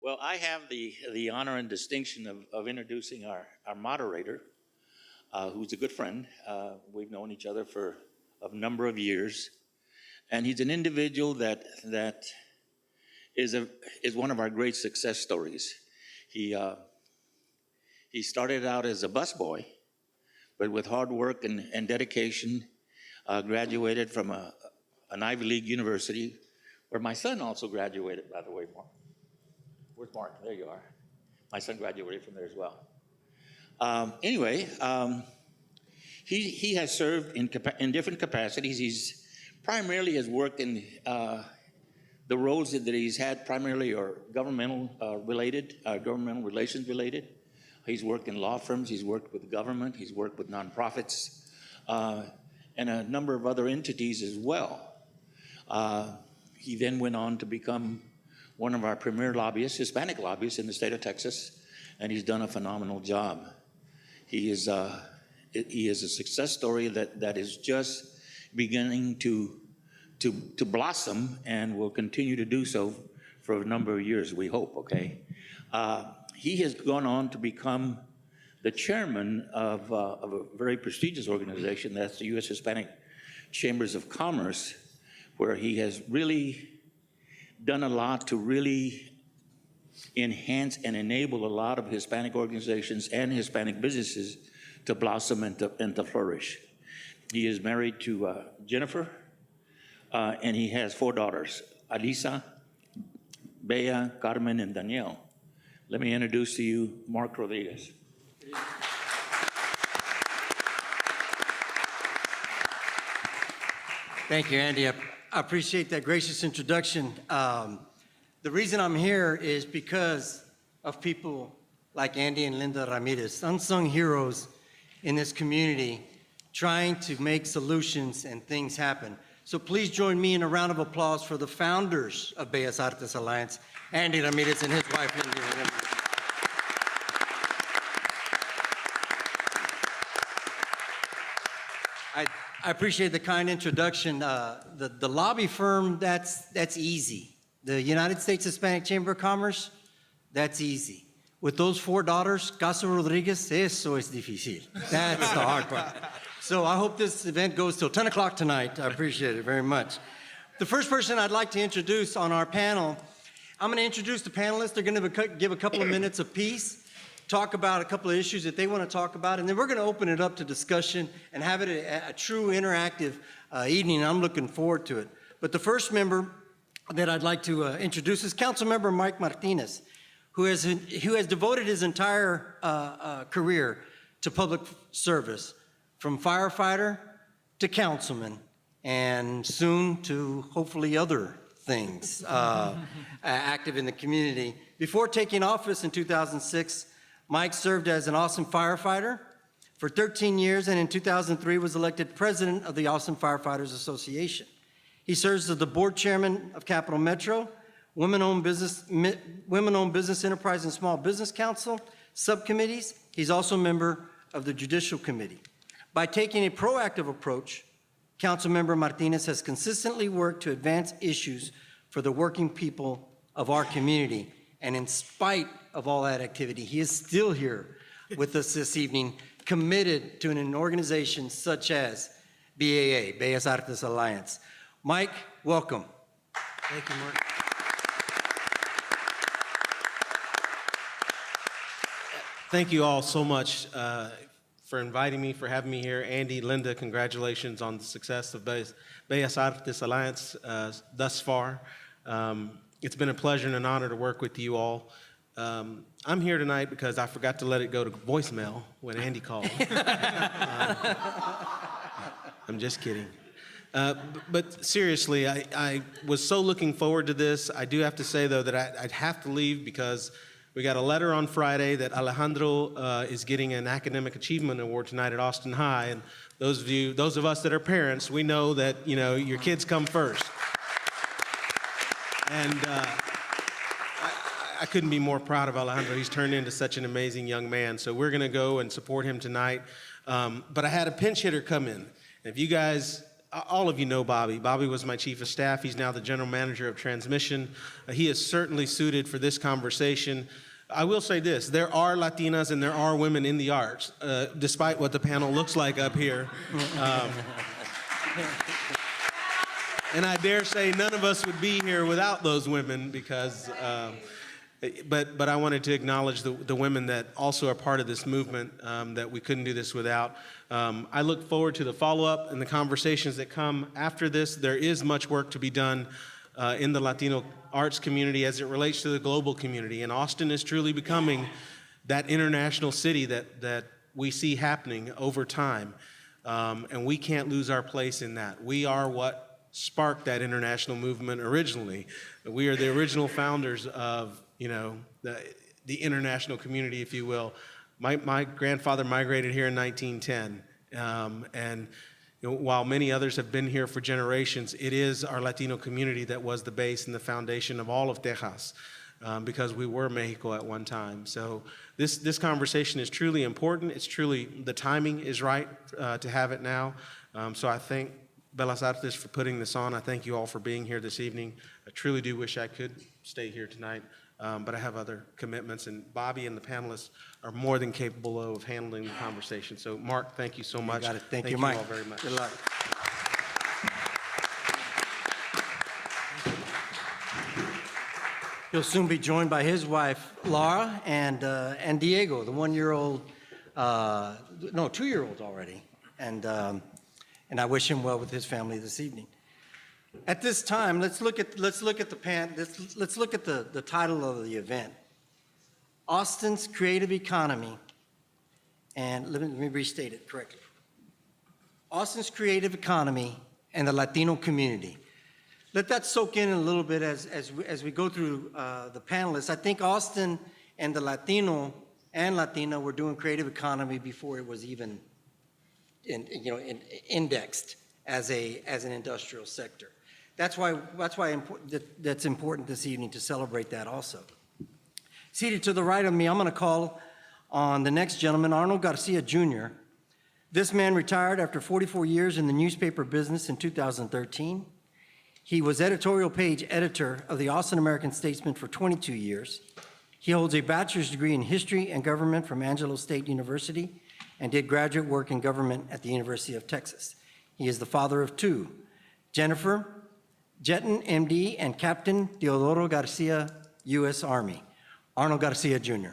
Well, I have the honor and distinction of introducing our moderator, who's a good friend. We've known each other for a number of years, and he's an individual that is one of our great success stories. He started out as a busboy, but with hard work and dedication, graduated from an Ivy League university, where my son also graduated, by the way, Mark. Where's Mark? There you are. My son graduated from there as well. Anyway, he has served in different capacities. He's primarily has worked in the roles that he's had primarily are governmental related, governmental relations related. He's worked in law firms. He's worked with the government. He's worked with nonprofits and a number of other entities as well. He then went on to become one of our premier lobbyists, Hispanic lobbyists in the state of Texas, and he's done a phenomenal job. He is a success story that is just beginning to blossom and will continue to do so for a number of years, we hope, okay? He has gone on to become the chairman of a very prestigious organization, that's the U.S. Hispanic Chambers of Commerce, where he has really done a lot to really enhance and enable a lot of Hispanic organizations and Hispanic businesses to blossom and to flourish. He is married to Jennifer, and he has 4 daughters, Alisa, Bea, Carmen, and Danielle. Let me introduce to you Mark Rodriguez. Thank you, Andy. I appreciate that gracious introduction. The reason I'm here is because of people like Andy and Linda Ramirez, unsung heroes in this community, trying to make solutions and things happen. So please join me in a round of applause for the founders of Bellas Artes Alliance, Andy Ramirez and his wife, Linda Ramirez. I appreciate the kind introduction. The lobby firm, that's easy. The United States Hispanic Chamber of Commerce, that's easy. With those 4 daughters, Caso Rodriguez, eso es difícil. That's the hard part. So I hope this event goes till 10 o'clock tonight. I appreciate it very much. The first person I'd like to introduce on our panel, I'm going to introduce the panelists. They're going to give a couple of minutes apiece, talk about a couple of issues that they want to talk about, and then we're going to open it up to discussion and have it a true interactive evening. I'm looking forward to it. But the first member that I'd like to introduce is Councilmember Mike Martinez, who has devoted his entire career to public service, from firefighter to councilman, and soon to hopefully other things active in the community. Before taking office in 2006, Mike served as an Austin firefighter for 13 years, and in 2003 was elected president of the Austin Firefighters Association. He serves as the board chairman of Capital Metro, Women-Owned Business Enterprise and Small Business Council subcommittees. He's also a member of the Judicial Committee. By taking a proactive approach, Councilmember Martinez has consistently worked to advance issues for the working people of our community. And in spite of all that activity, he is still here with us this evening, committed to an organization such as BAA, Bellas Artes Alliance. Mike, welcome. Thank you, Mark. Thank you all so much for inviting me, for having me here. Andy, Linda, congratulations on the success of Bellas Artes Alliance thus far. It's been a pleasure and an honor to work with you all. I'm here tonight because I forgot to let it go to voicemail when Andy called. I'm just kidding. But seriously, I was so looking forward to this. I do have to say, though, that I'd have to leave because we got a letter on Friday that Alejandro is getting an Academic Achievement Award tonight at Austin High. And those of us that are parents, we know that, you know, your kids come first. And I couldn't be more proud of Alejandro. He's turned into such an amazing young man. So we're going to go and support him tonight. But I had a pinch hitter come in. If you guys all of you know Bobby. Bobby was my chief of staff. He's now the general manager of transmission. He is certainly suited for this conversation. I will say this, there are Latinas and there are women in the arts, despite what the panel looks like up here. And I dare say none of us would be here without those women because, but I wanted to acknowledge the women that also are part of this movement, that we couldn't do this without. I look forward to the follow-up and the conversations that come after this. There is much work to be done in the Latino arts community as it relates to the global community. And Austin is truly becoming that international city that we see happening over time. And we can't lose our place in that. We are what sparked that international movement originally. We are the original founders of, the international community, if you will. My grandfather migrated here in 1910. And while many others have been here for generations, it is our Latino community that was the base and the foundation of all of Tejas, because we were Mexico at one time. So this conversation is truly important. It's truly, the timing is right to have it now. So I thank Bellas Artes for putting this on. I thank you all for being here this evening. I truly do wish I could stay here tonight, but I have other commitments, and Bobby and the panelists are more than capable of handling the conversation. So Mark, thank you so much. You got it. Thank you, Mike. all very much. Good luck. He'll soon be joined by his wife, Laura, and Diego, the 1-year-old, no, 2-year-old already. And I wish him well with his family this evening. At this time, let's look at the title of the event. Austin's Creative Economy, and let me restate it correctly. Austin's Creative Economy and the Latino Community. Let that soak in a little bit as we go through the panelists. I think Austin and the Latino and Latina were doing creative economy before it was even indexed as an industrial sector. That's why that's important this evening to celebrate that also. Seated to the right of me, I'm going to call on the next gentleman, Arnold Garcia Jr. This man retired after 44 years in the newspaper business in 2013. He was editorial page editor of the Austin American-Statesman for 22 years. He holds a bachelor's degree in history and government from Angelo State University and did graduate work in government at the University of Texas. He is the father of 2, Jennifer Jetton, MD, and Captain Teodoro Garcia, U.S. Army. Arnold Garcia, Jr.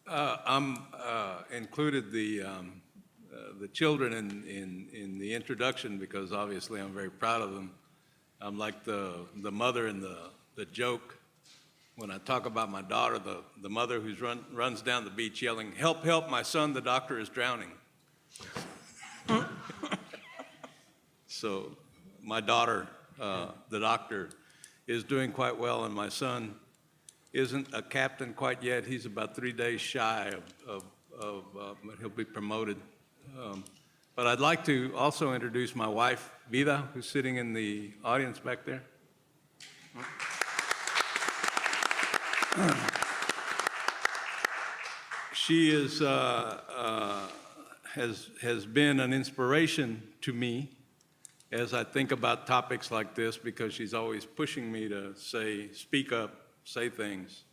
I'm included the children in the introduction because obviously I'm very proud of them. I'm like the mother in the joke when I talk about my daughter, the mother who runs down the beach yelling, "Help, help, my son, the doctor is drowning." So my daughter, the doctor, is doing quite well, and my son isn't a captain quite yet. He's about 3 days shy but he'll be promoted. But I'd like to also introduce my wife, Vida, who's sitting in the audience back there. She has been an inspiration to me as I think about topics like this, because she's always pushing me to speak up, say things.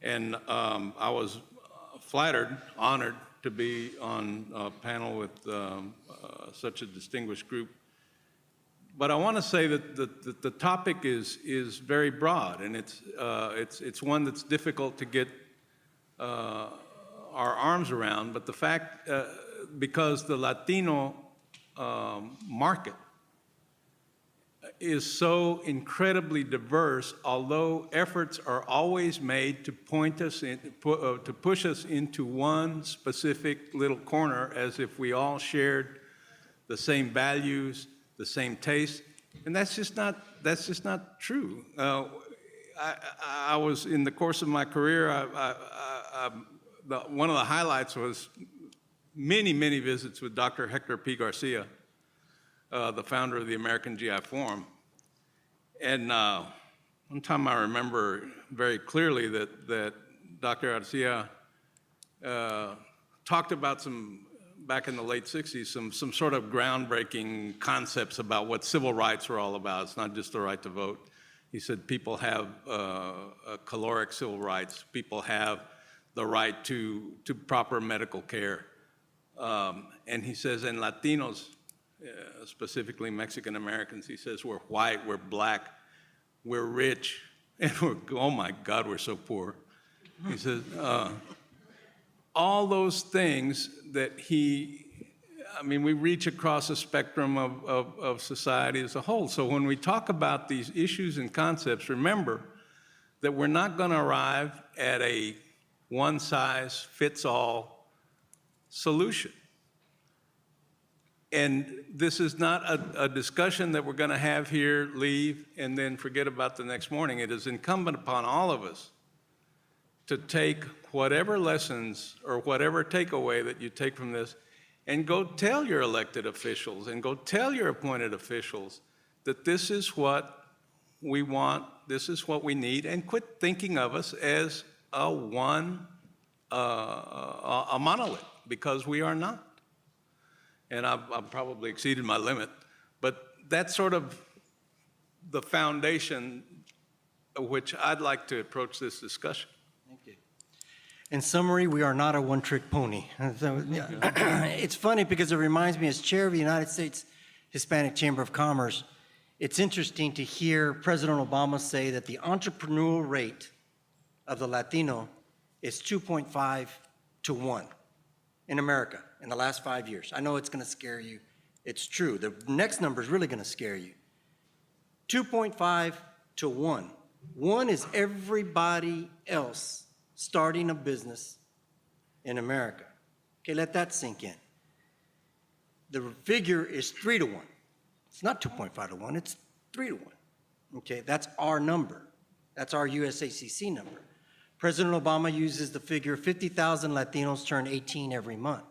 And I was flattered, honored to be on a panel with such a distinguished group. But I want to say that the topic is very broad, and it's one that's difficult to get our arms around. But the fact, because the Latino market is so incredibly diverse, although efforts are always made to to push us into one specific little corner, as if we all shared the same values, the same taste, and that's just not true. I was, in the course of my career, one of the highlights was many visits with Dr. Hector P. Garcia, the founder of the American GI Forum. And one time I remember very clearly that Dr. Garcia talked about back in the late 60s, some sort of groundbreaking concepts about what civil rights were all about. It's not just the right to vote. He said people have caloric civil rights. People have the right to proper medical care. And he says, and Latinos, specifically Mexican Americans, he says, we're white, we're black, we're rich, and oh my God, we're so poor. He says, all those things that we reach across a spectrum of society as a whole. So when we talk about these issues and concepts, remember that we're not going to arrive at a one-size-fits-all solution. And this is not a discussion that we're going to have here, leave, and then forget about the next morning. It is incumbent upon all of us to take whatever lessons or whatever takeaway that you take from this and go tell your elected officials and go tell your appointed officials that this is what we want, this is what we need, and quit thinking of us as a monolith, because we are not. And I've probably exceeded my limit, but that's sort of the foundation which I'd like to approach this discussion. Thank you. In summary, we are not a one-trick pony. It's funny because it reminds me, as chair of the United States Hispanic Chamber of Commerce, it's interesting to hear President Obama say that the entrepreneurial rate of the Latino is 2.5 to 1 in America in the last 5 years. I know it's going to scare you. It's true. The next number is really going to scare you. 2.5 to 1. 1 is everybody else starting a business in America. Okay, let that sink in. The figure is 3 to 1. It's not 2.5 to 1, it's 3 to 1. Okay, that's our number. That's our USACC number. President Obama uses the figure 50,000 Latinos turn 18 every month.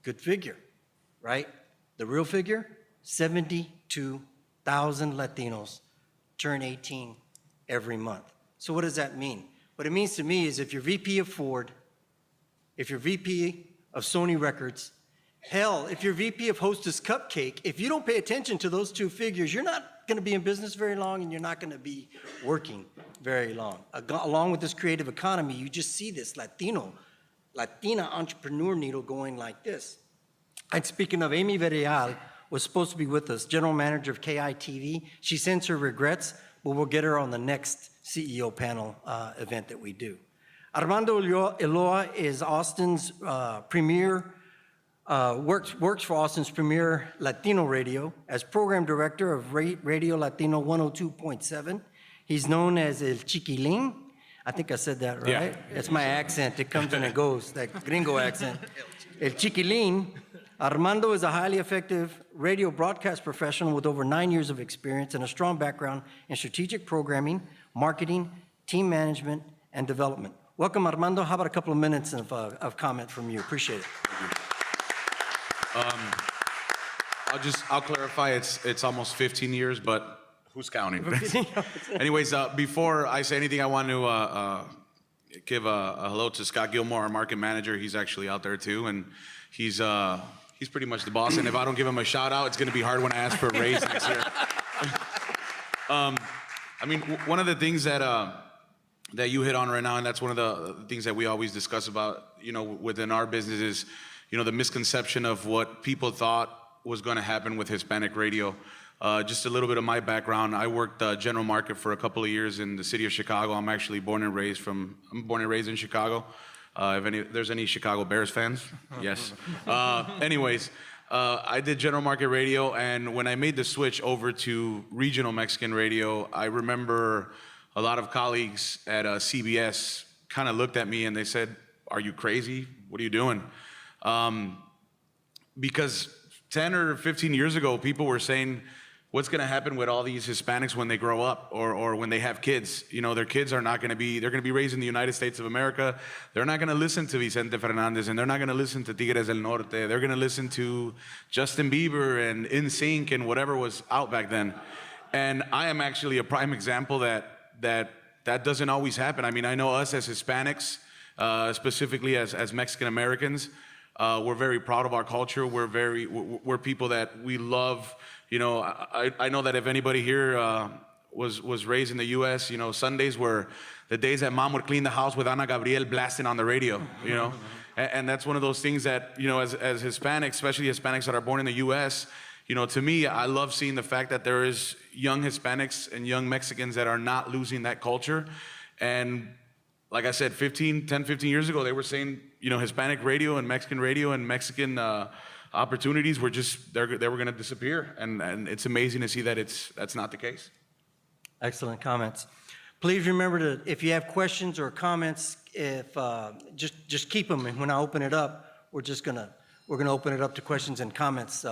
Good figure, right? The real figure, 72,000 Latinos turn 18 every month. So what does that mean? What it means to me is if you're VP of Ford, if you're VP of Sony Records, hell, if you're VP of Hostess Cupcake, if you don't pay attention to those two figures, you're not going to be in business very long and you're not going to be working very long. Along with this creative economy, you just see this Latina entrepreneur needle going like this. And speaking of, Amy Villarreal was supposed to be with us, general manager of KITV. She sends her regrets, but we'll get her on the next CEO panel event that we do. Armando Ulloa is Austin's premier, works for Austin's premier Latino radio as program director of Radio Latino 102.7. He's known as El Chiquilín. I think I said that right. Yeah. It's my accent. It comes and it goes, that gringo accent. El Chiquilín. Armando is a highly effective radio broadcast professional with over 9 years of experience and a strong background in strategic programming, marketing, team management, and development. Welcome, Armando. How about a couple of minutes of comment from you? Appreciate it. I'll clarify. It's almost 15 years, but who's counting? Anyways, before I say anything, I want to give a hello to Scott Gilmore, our market manager. He's actually out there too, and he's pretty much the boss. And if I don't give him a shout out, it's going to be hard when I ask for a raise next year. One of the things that you hit on right now, and that's one of the things that we always discuss about, within our business is, the misconception of what people thought was going to happen with Hispanic radio. Just a little bit of my background. I worked general market for a couple of years in the city of Chicago. I'm actually born and raised in Chicago. If there's any Chicago Bears fans, yes. Anyways, I did general market radio, and when I made the switch over to regional Mexican radio, I remember a lot of colleagues at CBS kind of looked at me and they said, "Are you crazy? What are you doing?" Because 10 or 15 years ago, people were saying, what's going to happen with all these Hispanics when they grow up or when they have kids? Their kids are not going to be, they're going to be raised in the United States of America. They're not going to listen to Vicente Fernandez, and they're not going to listen to Tigres del Norte. They're going to listen to Justin Bieber and NSYNC and whatever was out back then. And I am actually a prime example that that doesn't always happen. I mean, I know us as Hispanics, specifically as Mexican Americans, we're very proud of our culture. We're people that we love. You know, I know that if anybody here was raised in the U.S., you know, Sundays were the days that mom would clean the house with Ana Gabriel blasting on the radio, you know. And that's one of those things that, you know, as Hispanics, especially Hispanics that are born in the U.S., you know, to me, I love seeing the fact that there is young Hispanics and young Mexicans that are not losing that culture. And like I said, 10, 15 years ago, they were saying, you know, Hispanic radio and Mexican opportunities were just, they were going to disappear. And it's amazing to see that that's not the case. Excellent comments. Please remember to, if you have questions or comments, just keep them, and when I open it up, we're gonna open it up to questions and comments.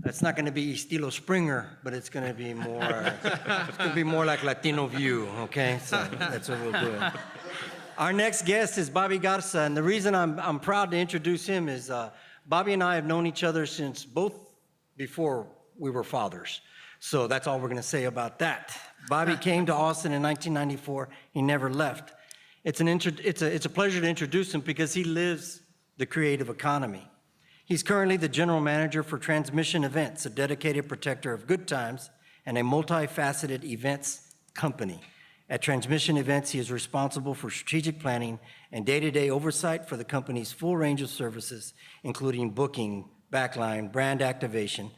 It's not gonna be estilo Springer, but it's gonna be more like Latino View, okay? So that's what we'll do. Our next guest is Bobby Garza, and the reason I'm proud to introduce him is Bobby and I have known each other since before we were fathers. So that's all we're gonna say about that. Bobby came to Austin in 1994. He never left. It's a pleasure to introduce him because he lives the creative economy. He's currently the general manager for Transmission Events, a dedicated protector of good times and a multifaceted events company. At Transmission Events, he is responsible for strategic planning and day-to-day oversight for the company's full range of services, including booking, backline, brand activation,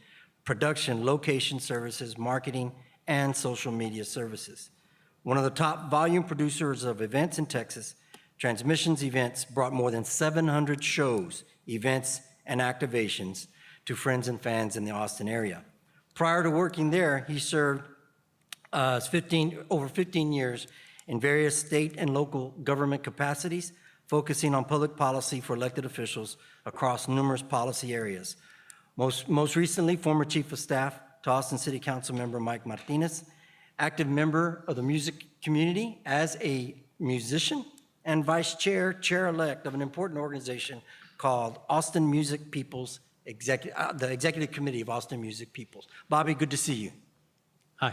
production, location services, marketing, and social media services. One of the top volume producers of events in Texas, Transmissions Events brought more than 700 shows, events, and activations to friends and fans in the Austin area. Prior to working there, he served over 15 years in various state and local government capacities, focusing on public policy for elected officials across numerous policy areas. Most recently, former Chief of Staff to Austin City Council member Mike Martinez, active member of the music community as a musician, and vice chair-elect of an important organization called Austin Music Peoples, the Executive Committee of Austin Music Peoples. Bobby, good to see you. Hi.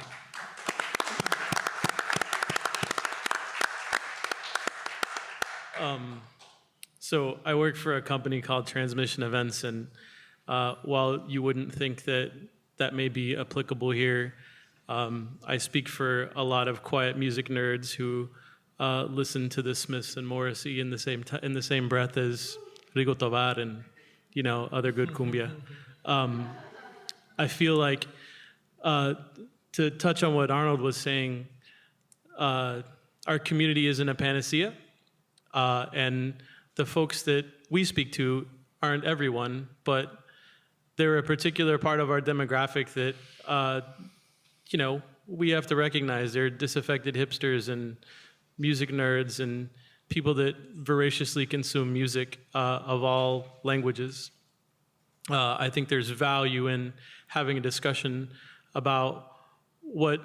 So I work for a company called Transmission Events, and while you wouldn't think that that may be applicable here, I speak for a lot of quiet music nerds who listen to the Smiths and Morrissey in the same breath as Rigo Tobar and, you know, other good cumbia. I feel like to touch on what Arnold was saying, our community isn't a panacea, and the folks that we speak to aren't everyone, but they're a particular part of our demographic that, you know, we have to recognize. They're disaffected hipsters and music nerds and people that voraciously consume music of all languages. I think there's value in having a discussion about what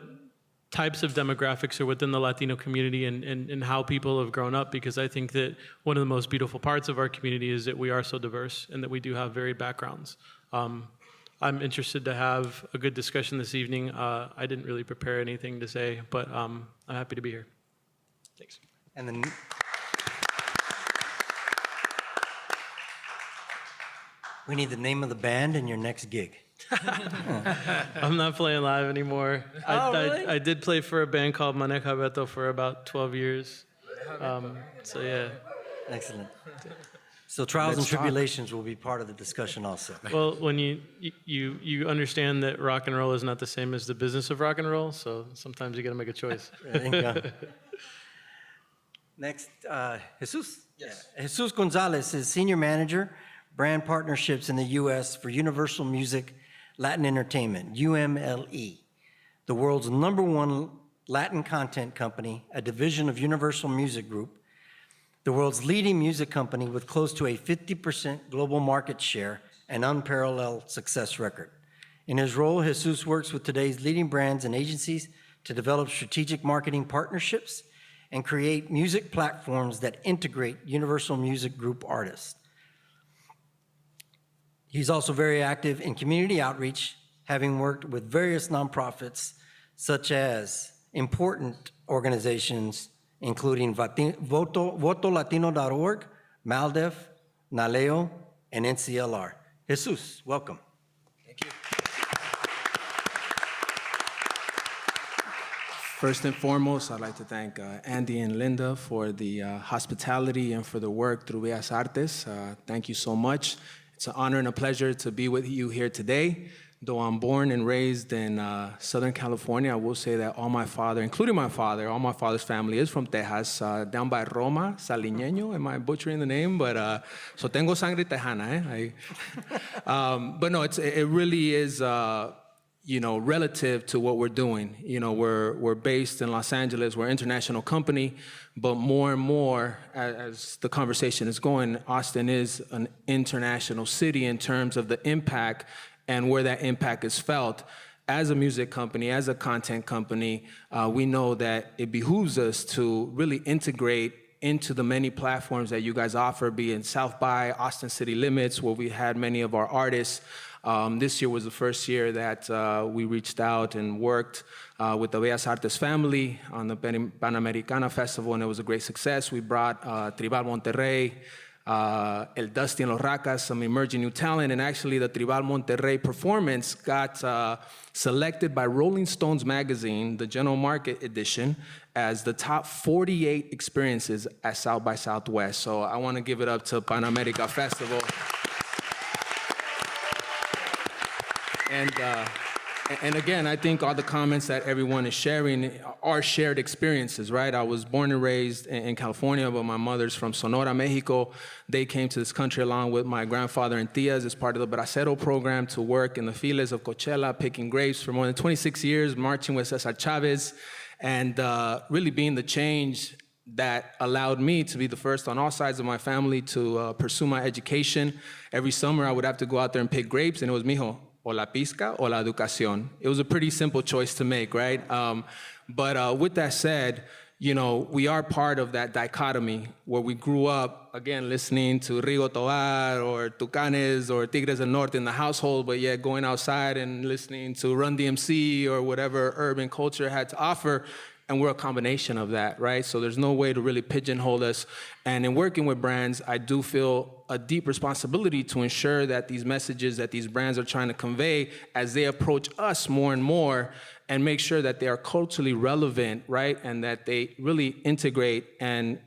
types of demographics are within the Latino community and how people have grown up, because I think that one of the most beautiful parts of our community is that we are so diverse and that we do have varied backgrounds. I'm interested to have a good discussion this evening. I didn't really prepare anything to say, but I'm happy to be here. Thanks. And then we need the name of the band and your next gig. I'm not playing live anymore. Really? I did play for a band called Maneja Beto for about 12 years. So yeah. Excellent. So trials and tribulations will be part of the discussion also. Well, when you understand that rock and roll is not the same as the business of rock and roll, so sometimes you got to make a choice. There you go. Next, Jesus. Yes. Jesus Gonzalez is Senior Manager, Brand Partnerships in the U.S. for Universal Music Latin Entertainment, UMLE, the world's #1 Latin content company, a division of Universal Music Group, the world's leading music company with close to a 50% global market share and unparalleled success record. In his role, Jesus works with today's leading brands and agencies to develop strategic marketing partnerships and create music platforms that integrate Universal Music Group artists. He's also very active in community outreach, having worked with various nonprofits such as important organizations, including VotoLatino.org, MALDEF, NALEO, and NCLR. Jesus, welcome. First and foremost, I'd like to thank Andy and Linda for the hospitality and for the work through Bellas Artes. Thank you so much. It's an honor and a pleasure to be with you here today. Though I'm born and raised in Southern California, I will say that all my father's family is from Texas, down by Roma, Saliñeño. Am I butchering the name? But so tengo sangre tejana, but no, it really is. Relative to what we're doing. We're based in Los Angeles, we're an international company, but more and more, as the conversation is going, Austin is an international city in terms of the impact and where that impact is felt. As a music company, as a content company, we know that it behooves us to really integrate into the many platforms that you guys offer, be it South by, Austin City Limits, where we had many of our artists. This year was the first year that we reached out and worked with the Bellas Artes family on the Panamericana Festival, and it was a great success. We brought Tribal Monterrey, El Dusty and Los Racas, some emerging new talent, and actually the Tribal Monterrey performance got selected by Rolling Stones magazine, the General Market edition, as the top 48 experiences at South by Southwest. So I want to give it up to Panamerica Festival. And again, I think all the comments that everyone is sharing are shared experiences, right? I was born and raised in California, but my mother's from Sonora, Mexico. They came to this country along with my grandfather and tias as part of the Bracero program to work in the files of Coachella, picking grapes for more than 26 years, marching with Cesar Chavez, and really being the change that allowed me to be the first on all sides of my family to pursue my education. Every summer, I would have to go out there and pick grapes, and it was, mijo, o la pizca o la educación. It was a pretty simple choice to make, right? But with that said, we are part of that dichotomy where we grew up, again, listening to Rigo Tobar or Tucanes or Tigres del Norte in the household, but yet going outside and listening to Run DMC or whatever urban culture had to offer. And we're a combination of that, right? So there's no way to really pigeonhole us. And in working with brands, I do feel a deep responsibility to ensure that these messages that these brands are trying to convey as they approach us more and more, and make sure that they are culturally relevant, right? And that they really integrate and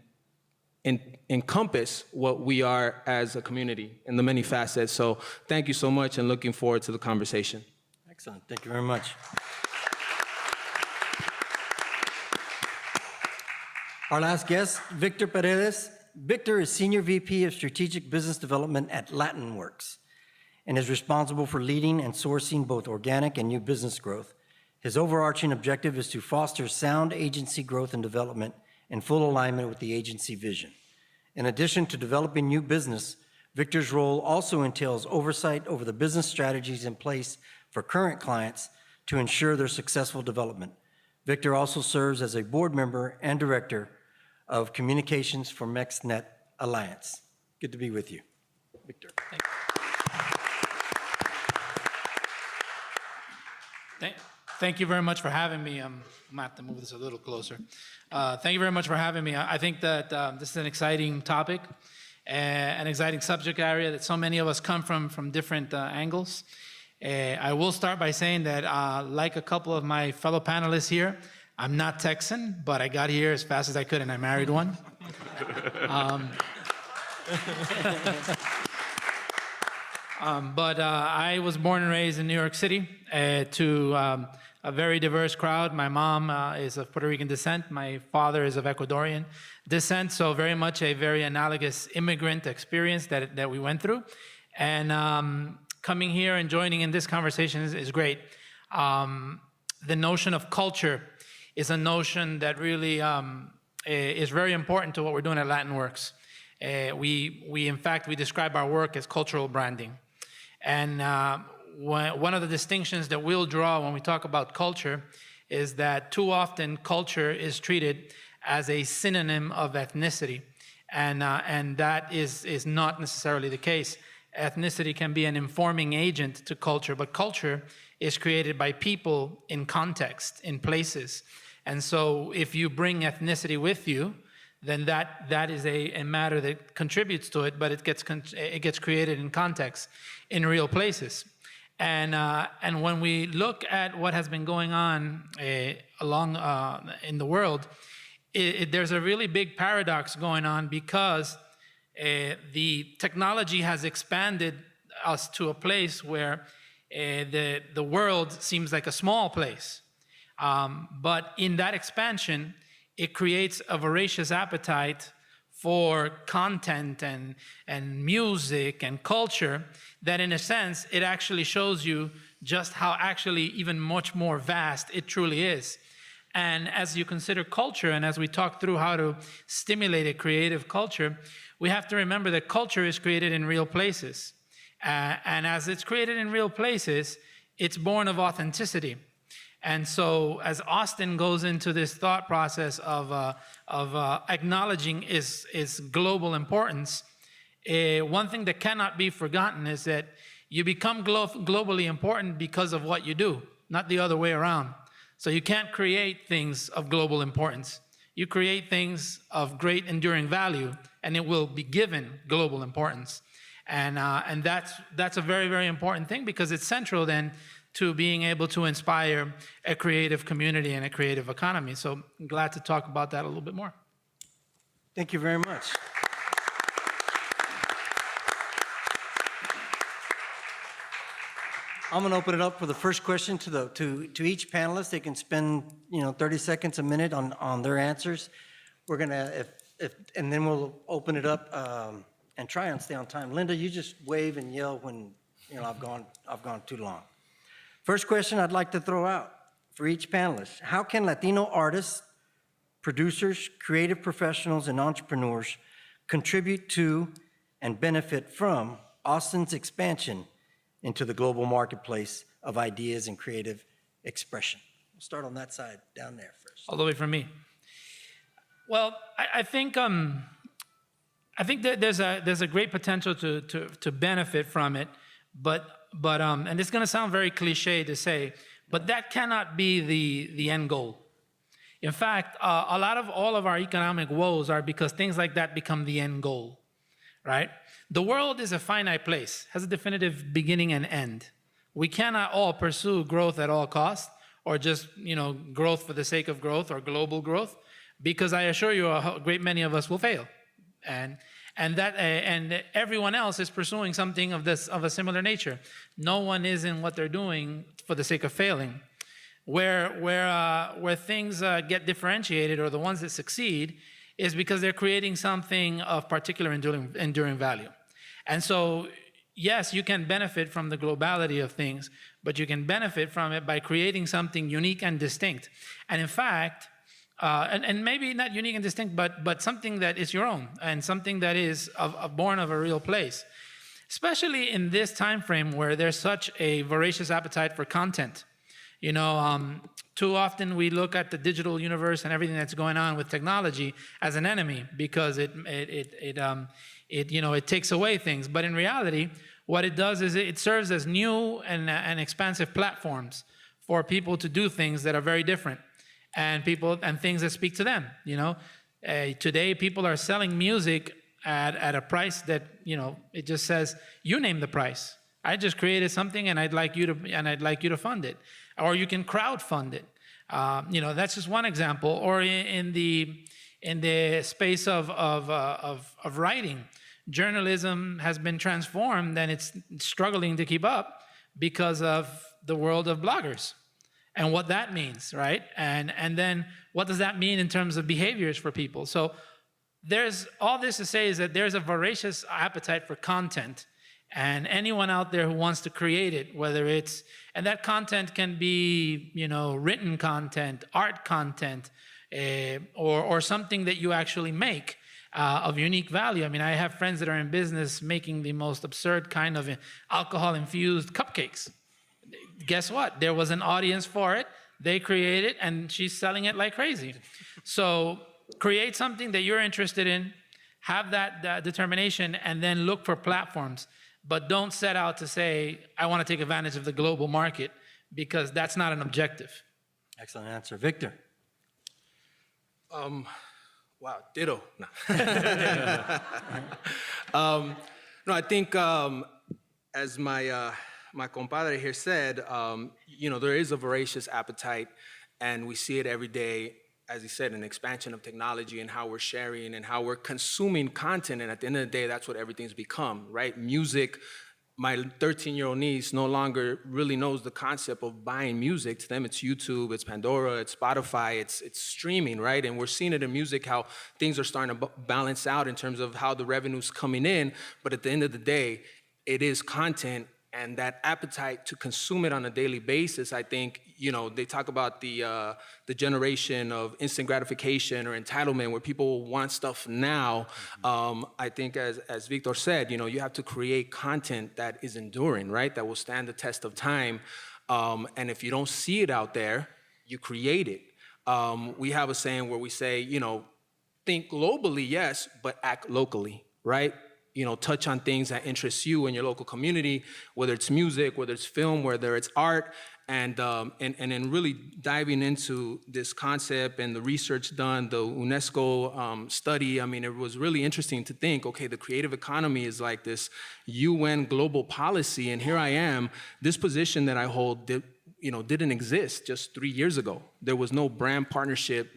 encompass what we are as a community in the many facets. So thank you so much, and looking forward to the conversation. Excellent. Thank you very much. Our last guest, Victor Paredes. Victor is Senior VP of Strategic Business Development at LatinWorks and is responsible for leading and sourcing both organic and new business growth. His overarching objective is to foster sound agency growth and development in full alignment with the agency vision. In addition to developing new business, Victor's role also entails oversight over the business strategies in place for current clients to ensure their successful development. Victor also serves as a board member and director of communications for MexNet Alliance. Good to be with you, Victor. Thank you very much for having me. I'm going to have to move this a little closer. Thank you very much for having me. I think that this is an exciting topic, an exciting subject area that so many of us come from different angles. I will start by saying that, like a couple of my fellow panelists here, I'm not Texan, but I got here as fast as I could, and I married one. But I was born and raised in New York City to a very diverse crowd. My mom is of Puerto Rican descent. My father is of Ecuadorian descent, so very much a very analogous immigrant experience that we went through. And coming here and joining in this conversation is great. The notion of culture is a notion that really is very important to what we're doing at LatinWorks. In fact, we describe our work as cultural branding. And one of the distinctions that we'll draw when we talk about culture is that too often culture is treated as a synonym of ethnicity. And that is not necessarily the case. Ethnicity can be an informing agent to culture, but culture is created by people in context, in places. And so if you bring ethnicity with you, then that is a matter that contributes to it, but it gets created in context, in real places. And when we look at what has been going on in the world, there's a really big paradox going on because the technology has expanded us to a place where the world seems like a small place. But in that expansion, it creates a voracious appetite for content and music and culture that, in a sense, it actually shows you just how actually even much more vast it truly is. And as you consider culture, and as we talk through how to stimulate a creative culture, we have to remember that culture is created in real places. And as it's created in real places, it's born of authenticity. And so as Austin goes into this thought process of acknowledging its global importance, one thing that cannot be forgotten is that you become globally important because of what you do, not the other way around. So you can't create things of global importance. You create things of great enduring value, and it will be given global importance. And that's a very, very important thing because it's central then to being able to inspire a creative community and a creative economy. So I'm glad to talk about that a little bit more. Thank you very much. I'm going to open it up for the first question to each panelist. They can spend 30 seconds, a minute on their answers. We're going to and then we'll open it up and try and stay on time. Linda, you just wave and yell when I've gone too long. First question I'd like to throw out for each panelist: how can Latino artists, producers, creative professionals, and entrepreneurs contribute to and benefit from Austin's expansion into the global marketplace of ideas and creative expression? We'll start on that side, down there first. All the way from me. Well, I think that there's a great potential to benefit from it, but and it's going to sound very cliche to say, but that cannot be the end goal. In fact, a lot of all of our economic woes are because things like that become the end goal, right? The world is a finite place, has a definitive beginning and end. We cannot all pursue growth at all costs, or just growth for the sake of growth or global growth, because I assure you a great many of us will fail, and everyone else is pursuing something of a similar nature. No one is in what they're doing for the sake of failing. Where things get differentiated, or the ones that succeed, is because they're creating something of particular enduring value. And so, yes, you can benefit from the globality of things, but you can benefit from it by creating something unique and distinct. And in fact, and maybe not unique and distinct, but something that is your own, and something that is born of a real place. Especially in this time frame where there's such a voracious appetite for content. Too often we look at the digital universe and everything that's going on with technology as an enemy because it takes away things. But in reality, what it does is it serves as new and expansive platforms for people to do things that are very different, and things that speak to them. Today people are selling music at a price that it just says, you name the price. I just created something and I'd like you to fund it. Or you can crowdfund it. That's just one example. Or in the space of writing, journalism has been transformed and it's struggling to keep up because of the world of bloggers and what that means, right? And then what does that mean in terms of behaviors for people? So there's all this to say is that there's a voracious appetite for content. And anyone out there who wants to create it, and that content can be, written content, art content, or something that you actually make of unique value. I mean, I have friends that are in business making the most absurd kind of alcohol-infused cupcakes. Guess what? There was an audience for it. They create it, and she's selling it like crazy. So create something that you're interested in, have that determination, and then look for platforms. But don't set out to say, I want to take advantage of the global market, because that's not an objective. Excellent answer. Victor? Wow, ditto. No. No, I think as my compadre here said, there is a voracious appetite, and we see it every day. As he said, an expansion of technology and how we're sharing and how we're consuming content. And at the end of the day, that's what everything's become, right? Music. My 13-year-old niece no longer really knows the concept of buying music. To them, it's YouTube, it's Pandora, it's Spotify, it's streaming, right? And we're seeing it in music, how things are starting to balance out in terms of how the revenue's coming in. But at the end of the day, it is content, and that appetite to consume it on a daily basis. I think, they talk about the generation of instant gratification or entitlement, where people want stuff now. I think, as Victor said, you have to create content that is enduring, right? That will stand the test of time. And if you don't see it out there, you create it. We have a saying where we say, think globally, yes, but act locally, right? Touch on things that interest you in your local community, whether it's music, whether it's film, whether it's art, and then really diving into this concept and the research done, the UNESCO study. I mean, it was really interesting to think, okay, the creative economy is like this UN global policy, and here I am, this position that I hold didn't exist just 3 years ago. There was no brand partnership,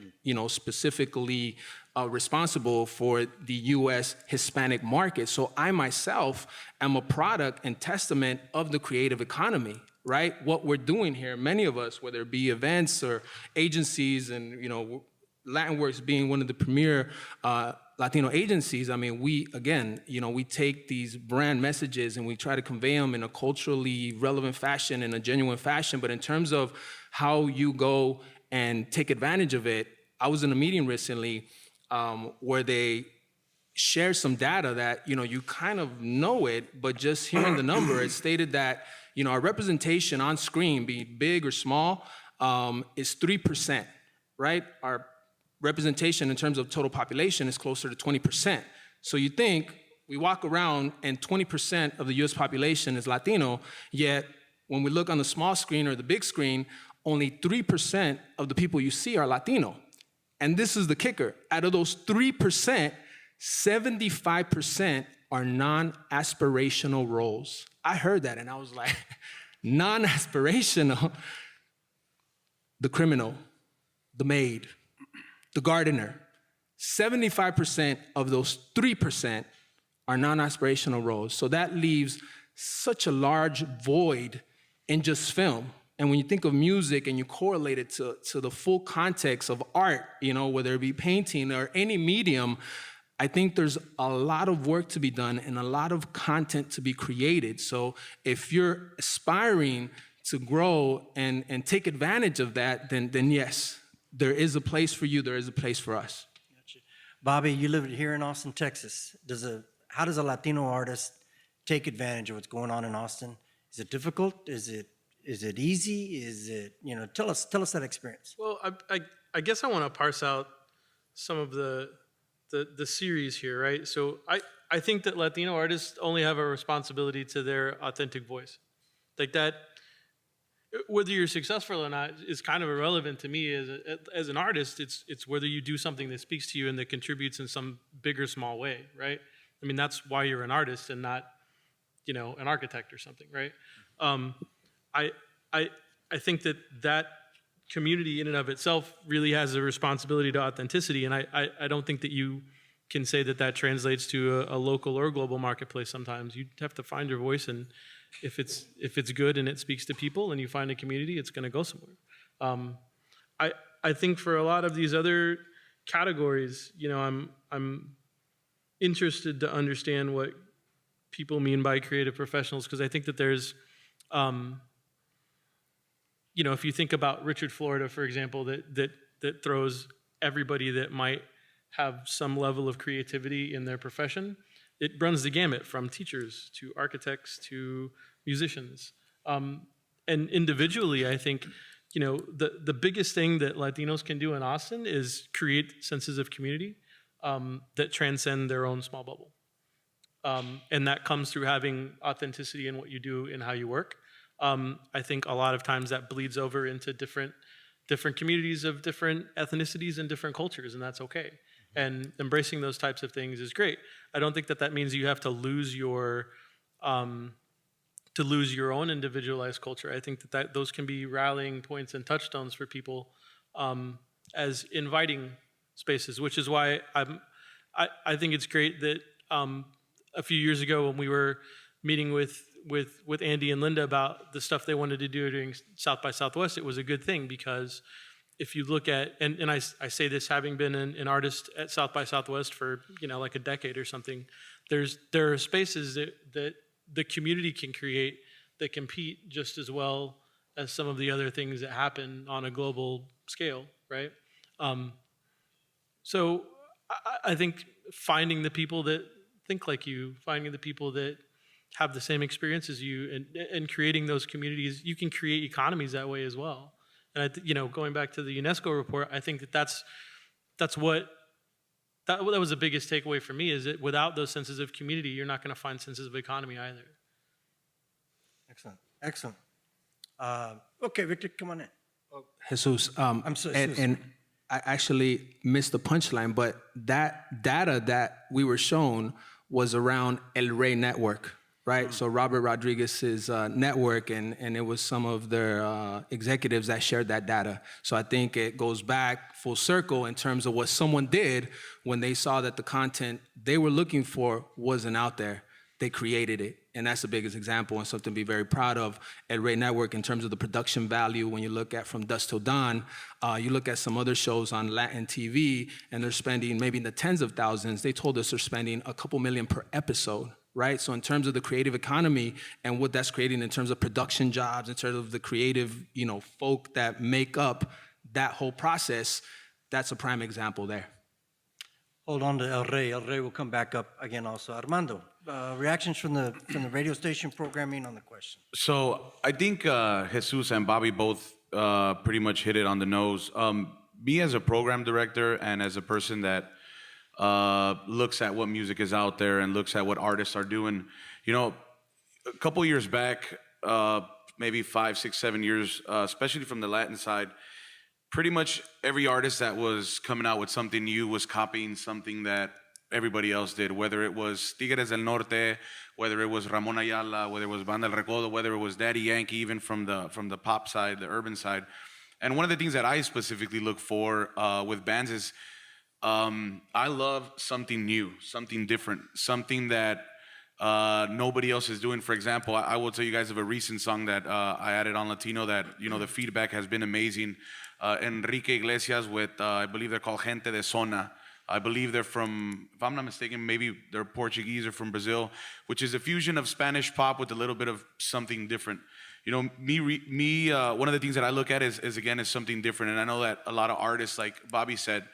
specifically responsible for the U.S. Hispanic market. So I myself am a product and testament of the creative economy, right? What we're doing here, many of us, whether it be events or agencies, and Latinworks being one of the premier Latino agencies, I mean, we take these brand messages and we try to convey them in a culturally relevant fashion, in a genuine fashion. But in terms of how you go and take advantage of it, I was in a meeting recently where they shared some data that, you kind of know it, but just hearing the number, it stated that, our representation on screen, be it big or small, is 3%, right? Our representation in terms of total population is closer to 20%. So you think we walk around and 20% of the US population is Latino, yet when we look on the small screen or the big screen, only 3% of the people you see are Latino. And this is the kicker. Out of those 3%, 75% are non-aspirational roles. I heard that and I was like, non-aspirational? The criminal, the maid, the gardener. 75% of those 3% are non-aspirational roles. So that leaves such a large void in just film. And when you think of music and you correlate it to the full context of art, whether it be painting or any medium, I think there's a lot of work to be done and a lot of content to be created. So if you're aspiring to grow and take advantage of that, then yes, there is a place for you, there is a place for us. Gotcha. Bobby, you live here in Austin, Texas. How does a Latino artist take advantage of what's going on in Austin? Is it difficult? Is it easy? Is it, tell us that experience. Well, I guess I want to parse out some of the series here, right? So I think that Latino artists only have a responsibility to their authentic voice. Like that, whether you're successful or not is kind of irrelevant to me as an artist. It's whether you do something that speaks to you and that contributes in some big or small way, right? I mean, that's why you're an artist and not, an architect or something, right? I think that community in and of itself really has a responsibility to authenticity, and I don't think that you can say that translates to a local or global marketplace. Sometimes you have to find your voice, and if it's good and it speaks to people and you find a community, it's going to go somewhere. I think for a lot of these other categories, I'm interested to understand what people mean by creative professionals, because I think that there's if you think about Richard Florida, for example, that throws everybody that might have some level of creativity in their profession, it runs the gamut from teachers to architects to musicians. And individually, I think, the biggest thing that Latinos can do in Austin is create senses of community that transcend their own small bubble. And that comes through having authenticity in what you do and how you work. I think a lot of times that bleeds over into different different communities of different ethnicities and different cultures, and that's okay. And embracing those types of things is great. I don't think that that means you have to lose your own individualized culture. I think that those can be rallying points and touchstones for people as inviting spaces, which is why I think it's great that a few years ago when we were meeting with Andy and Linda about the stuff they wanted to do during South by Southwest, it was a good thing, because if you look at, and I say this having been an artist at South by Southwest for, like a decade or something, there are spaces that the community can create that compete just as well as some of the other things that happen on a global scale, right? So I think finding the people that think like you, finding the people that have the same experience as you, and creating those communities, you can create economies that way as well. And going back to the UNESCO report, I think that was the biggest takeaway for me, is that without those senses of community, you're not going to find senses of economy either. Excellent, excellent. Okay, Victor, come on in. Jesus, I'm sorry, and I actually missed the punchline, but that data that we were shown was around El Rey Network, right? So Robert Rodriguez's network, and it was some of their executives that shared that data. So I think it goes back full circle in terms of what someone did when they saw that the content they were looking for wasn't out there. They created it, and that's the biggest example and something to be very proud of. El Rey Network, in terms of the production value, when you look at From Dusk Till Dawn, you look at some other shows on Latin TV, and they're spending maybe in the tens of thousands. They told us they're spending a couple million per episode, right? So in terms of the creative economy and what that's creating in terms of production jobs, in terms of the creative, folk that make up that whole process, that's a prime example there. Hold on to El Rey. El Rey will come back up again also. Armando, reactions from the radio station programming on the question. So I think Jesus and Bobby both pretty much hit it on the nose. Me as a program director and as a person that looks at what music is out there and looks at what artists are doing, a couple years back, maybe 5, 6, 7 years, especially from the Latin side, pretty much every artist that was coming out with something new was copying something that everybody else did, whether it was Tigres del Norte, whether it was Ramon Ayala, whether it was Banda El Recodo, whether it was Daddy Yankee, even from the pop side, the urban side. And one of the things that I specifically look for with bands is I love something new, something different, something that nobody else is doing. For example, I will tell you guys of a recent song that I added on Latino that, the feedback has been amazing. Enrique Iglesias with, I believe they're called Gente de Zona. I believe they're from, if I'm not mistaken, maybe they're Portuguese or from Brazil, which is a fusion of Spanish pop with a little bit of something different. One of the things that I look at is something different. And I know that a lot of artists, like Bobby said,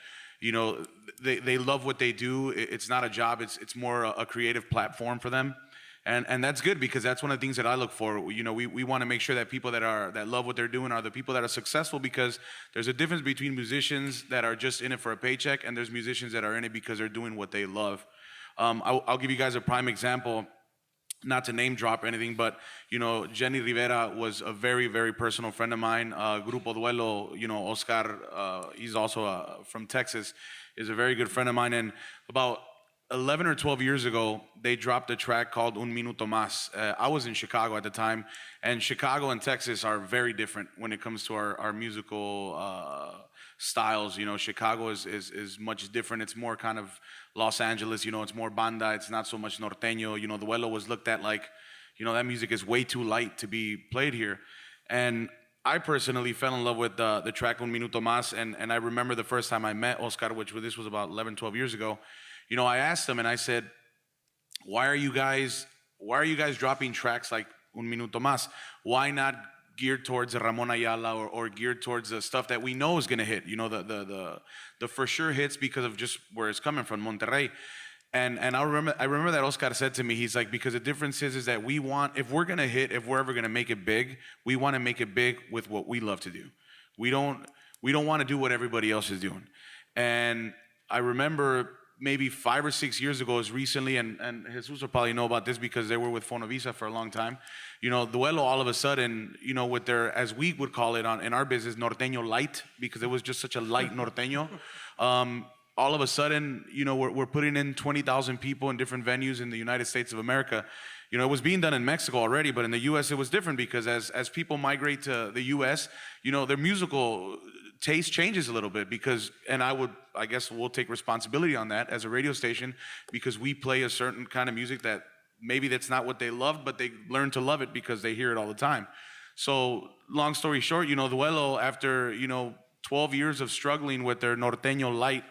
they love what they do. It's not a job. It's more a creative platform for them. And that's good, because that's one of the things that I look for. We want to make sure that people that love what they're doing are the people that are successful, because there's a difference between musicians that are just in it for a paycheck, and there's musicians that are in it because they're doing what they love. I'll give you guys a prime example, not to name drop or anything, but Jenny Rivera was a very, very personal friend of mine. Grupo Duelo, Oscar, he's also from Texas, is a very good friend of mine. And about 11 or 12 years ago, they dropped a track called Un Minuto Más. I was in Chicago at the time, and Chicago and Texas are very different when it comes to our musical styles. Chicago is much different. It's more kind of Los Angeles, it's more banda. It's not so much norteño. Duelo was looked at like, that music is way too light to be played here. And I personally fell in love with the track Un Minuto Más, and I remember the first time I met Oscar, this was about 11, 12 years ago. I asked him and I said, why are you guys dropping tracks like Un Minuto Más? Why not geared towards Ramon Ayala or geared towards the stuff that we know is going to hit, the for sure hits because of just where it's coming from, Monterrey. And I remember that Oscar said to me, he's like, because the difference is that if we're going to hit, if we're ever going to make it big, we want to make it big with what we love to do. We don't want to do what everybody else is doing. And I remember maybe 5 or 6 years ago, as recently, and Jesus will probably know about this because they were with Fonovisa for a long time. You know, Duelo all of a sudden, you know, with their, as we would call it in our business, norteño light, because it was just such a light norteño. All of a sudden, you know, we're putting in 20,000 people in different venues in the United States of America. You know, it was being done in Mexico already, but in the U.S. it was different because as people migrate to the U.S., you know, their musical taste changes a little bit because, and I guess we'll take responsibility on that as a radio station because we play a certain kind of music that maybe that's not what they loved, but they learn to love it because they hear it all the time. So long story short, you know, Duelo, after, you know, 12 years of struggling with their norteño light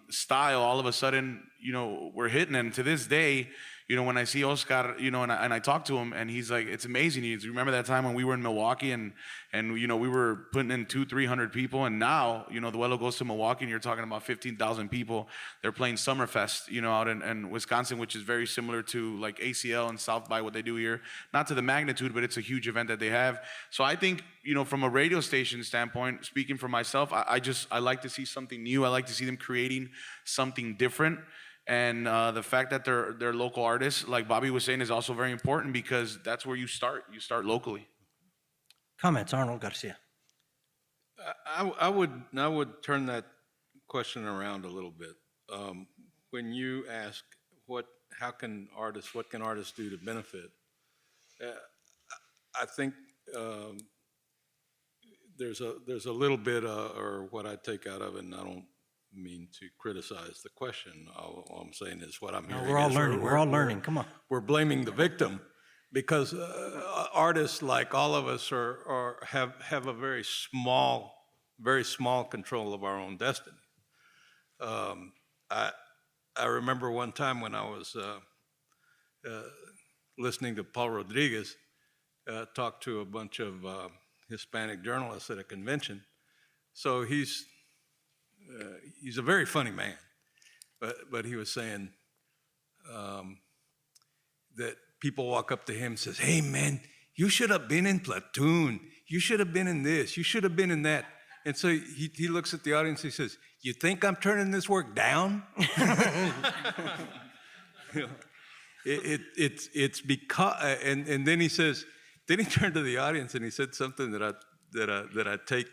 style, all of a sudden, you know, we're hitting. And to this day, you know, when I see Oscar, you know, and I talk to him, and he's like, it's amazing. You remember that time when we were in Milwaukee, and you know, we were putting in 200-300 people, and now, you know, Duelo goes to Milwaukee, and you're talking about 15,000 people. They're playing Summerfest, you know, out in Wisconsin, which is very similar to like ACL and South by what they do here. Not to the magnitude, but it's a huge event that they have. So I think, you know, from a radio station standpoint, speaking for myself, I like to see something new. I like to see them creating something different. And the fact that they're local artists, like Bobby was saying, is also very important because that's where you start. You start locally. Comments, Arnold Garcia. I would turn that question around a little bit. When you ask what can artists do to benefit? I think there's a little bit, or what I take out of it, and I don't mean to criticize the question. All I'm saying is what I'm hearing. We're all is learning. We're all learning. Come on. We're blaming the victim because artists like all of us have a very small control of our own destiny. I remember one time when I was listening to Paul Rodriguez talk to a bunch of Hispanic journalists at a convention. So he's a very funny man, but he was saying that people walk up to him and says, "Hey man, you should have been in Platoon. You should have been in this. You should have been in that." And so he looks at the audience. He says, "You think I'm turning this work down?" You know, it's because, and then he says, then he turned to the audience and he said something that I take.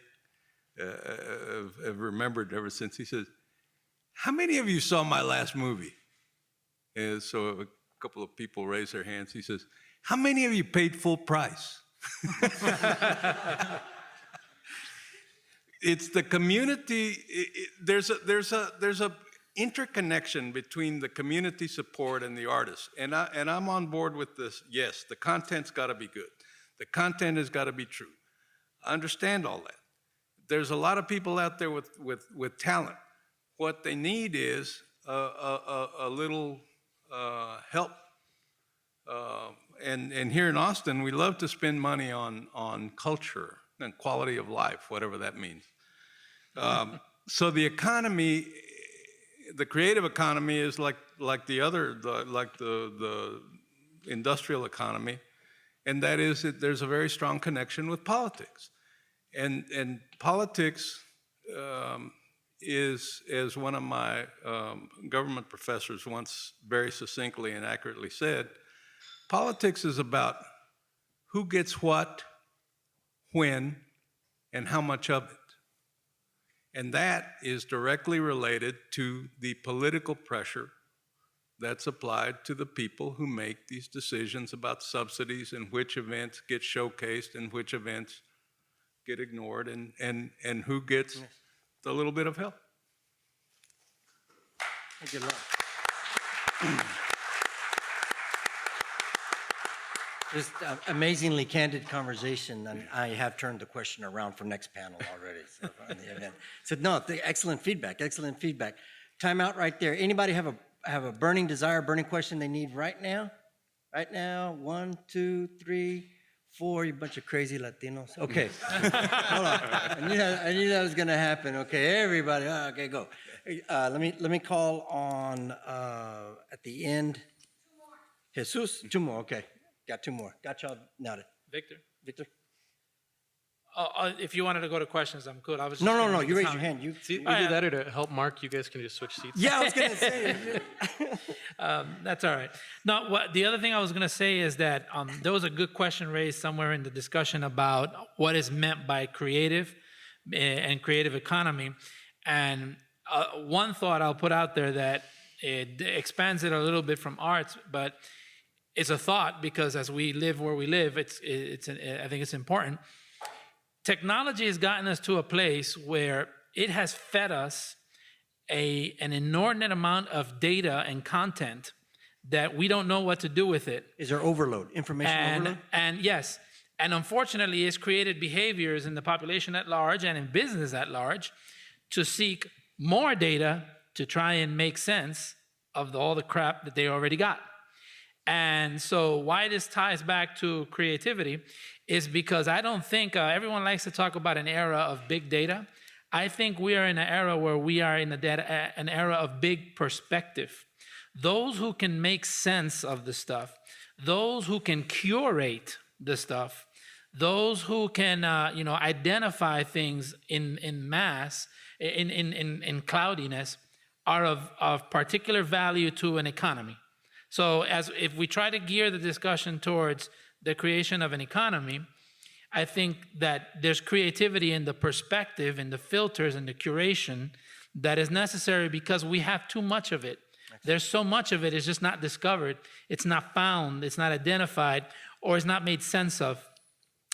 Have remembered ever since. He says, "How many of you saw my last movie?" And so a couple of people raised their hands. He says, "How many of you paid full price?" It's the community. There's a interconnection between the community support and the artists, and I'm on board with this. Yes, the content's got to be good. The content has got to be true. I understand all that. There's a lot of people out there with talent. What they need is a little help. And here in Austin, we love to spend money on culture and quality of life, whatever that means. So the economy, the creative economy, is like the industrial economy, and that is that there's a very strong connection with politics. And politics is, as one of my government professors once very succinctly and accurately said, politics is about who gets what, when, and how much of it. And that is directly related to the political pressure that's applied to the people who make these decisions about subsidies and which events get showcased and which events get ignored, and who gets the little bit of help. Good luck. Just amazingly candid conversation, and I have turned the question around for next panel already on the event. So no, excellent feedback, excellent feedback. Time out right there. Anybody have a burning desire, burning question they need right now? Right now, 1, 2, 3, 4, you bunch of crazy Latinos. Okay, hold on. I knew that was gonna happen. Okay, everybody. Okay, go. Let me call on at the end. Jesus, 2 more. Okay, got 2 more. Got y'all nodded. Victor? Victor. If you wanted to go to questions, I'm good. I was just No, gonna no, no, make you a raise your comment. hand. You, See, either that or to help Mark, you guys can just switch seats. yeah, I was gonna say. That's all right. No, the other thing I was going to say is that there was a good question raised somewhere in the discussion about what is meant by creative and creative economy. And one thought I'll put out there that it expands it a little bit from arts, but it's a thought because as we live where we live, I think it's important. Technology has gotten us to a place where it has fed us an inordinate amount of data and content that we don't know what to do with it. Is there overload, information overload? And yes, and unfortunately, it's created behaviors in the population at large and in business at large to seek more data to try and make sense of all the crap that they already got. And so why this ties back to creativity is because I don't think everyone likes to talk about an era of big data. I think we are in an era where we are in an era of big perspective. Those who can make sense of the stuff, those who can curate the stuff, those who can identify things in mass, in cloudiness, are of particular value to an economy. So if we try to gear the discussion towards the creation of an economy, I think that there's creativity in the perspective, in the filters, and the curation that is necessary because we have too much of it. There's so much of it, it's just not discovered, it's not found, it's not identified, or it's not made sense of.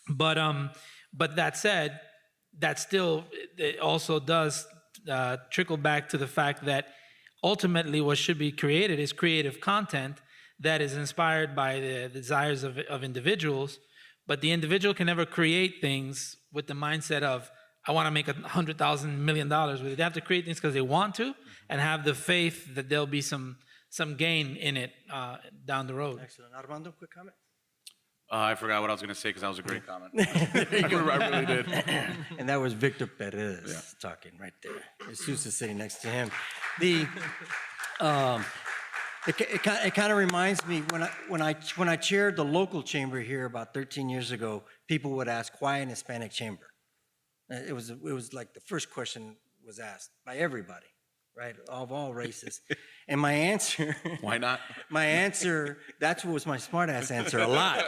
But that said, that still it also does trickle back to the fact that ultimately what should be created is creative content that is inspired by the desires of individuals, but the individual can never create things with the mindset of, I want to make $100,000 million with it. They have to create things because they want to and have the faith that there'll be some gain in it down the road. Excellent. Armando, quick comment? I forgot what I was going to say because that was a great comment. I really did. And that was Victor Perez talking right there. Jesus is sitting next to him. It kind of reminds me when I chaired the local chamber here about 13 years ago. People would ask, "Why an Hispanic chamber?" It was like the first question was asked by everybody, right, of all races. And my answer, Why not? my answer, that's what was my smart ass answer, a lot.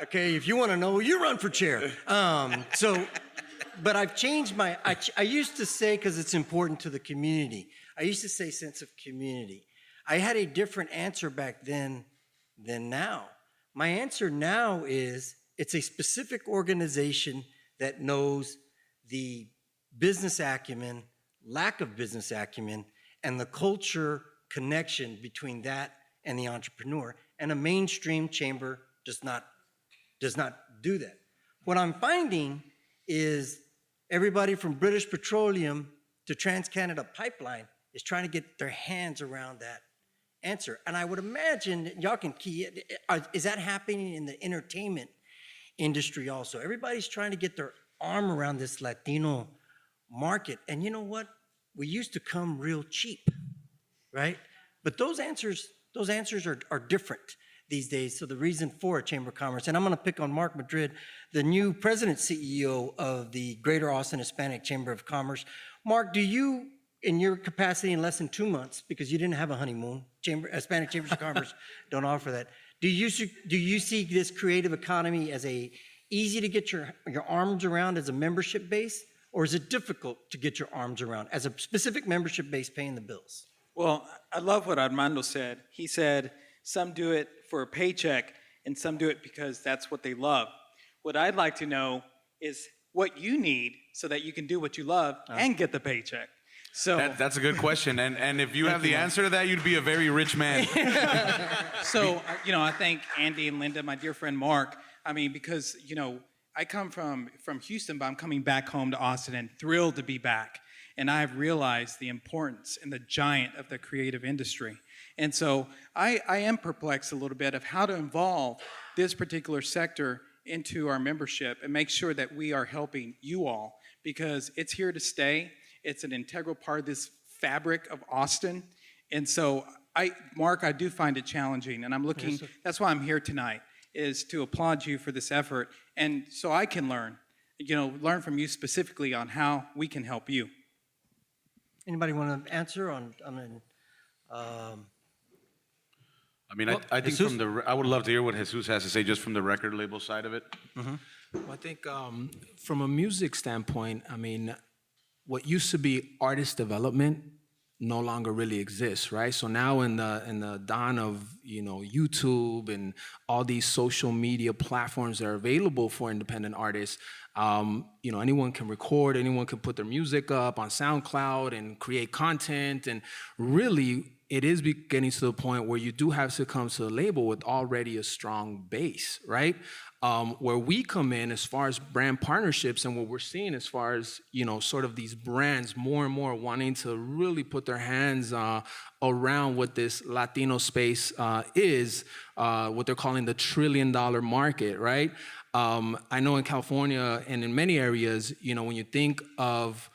Okay, if you want to know, you run for chair. But I've changed I used to say, because it's important to the community, I used to say sense of community. I had a different answer back then than now. My answer now is it's a specific organization that knows the business acumen, lack of business acumen, and the culture connection between that and the entrepreneur. And a mainstream chamber does not do that. What I'm finding is everybody from British Petroleum to TransCanada Pipeline is trying to get their hands around that answer. And I would imagine, y'all can key it, is that happening in the entertainment industry also? Everybody's trying to get their arm around this Latino market. And you know what? We used to come real cheap, right? But those answers are different these days. So the reason for a Chamber of Commerce, and I'm going to pick on Mark Madrid, the new president CEO of the Greater Austin Hispanic Chamber of Commerce. Mark, do you, in your capacity in less than 2 months, because you didn't have a honeymoon, Hispanic Chambers of Commerce don't offer that. Do you see this creative economy as easy to get your arms around as a membership base, or is it difficult to get your arms around as a specific membership base paying the bills? Well, I love what Armando said. He said some do it for a paycheck and some do it because that's what they love. What I'd like to know is what you need so that you can do what you love and get the paycheck. So That's a good question. And if you have the answer to that, you'd be a very rich man. So, I thank Andy and Linda, my dear friend Mark. I mean, because, I come from Houston, but I'm coming back home to Austin and thrilled to be back. And I've realized the importance and the giant of the creative industry. And so I am perplexed a little bit of how to involve this particular sector into our membership and make sure that we are helping you all, because it's here to stay. It's an integral part of this fabric of Austin. And so, Mark, I do find it challenging, and I'm looking, that's why I'm here tonight. is to applaud you for this effort, and so I can learn from you specifically on how we can help you. Anybody want to answer on I mean, Well, I think Jesus? I would love to hear what Jesus has to say just from the record label side of it. Well, I think from a music standpoint, I mean, what used to be artist development no longer really exists, right? So now in the dawn of YouTube and all these social media platforms that are available for independent artists, anyone can record, anyone can put their music up on SoundCloud and create content, and really it is getting to the point where you do have to come to the label with already a strong base, right? Where we come in as far as brand partnerships and what we're seeing as far as, sort of these brands more and more wanting to really put their hands around what this Latino space is, what they're calling the $1 trillion market, right? I know in California and in many areas, when you think of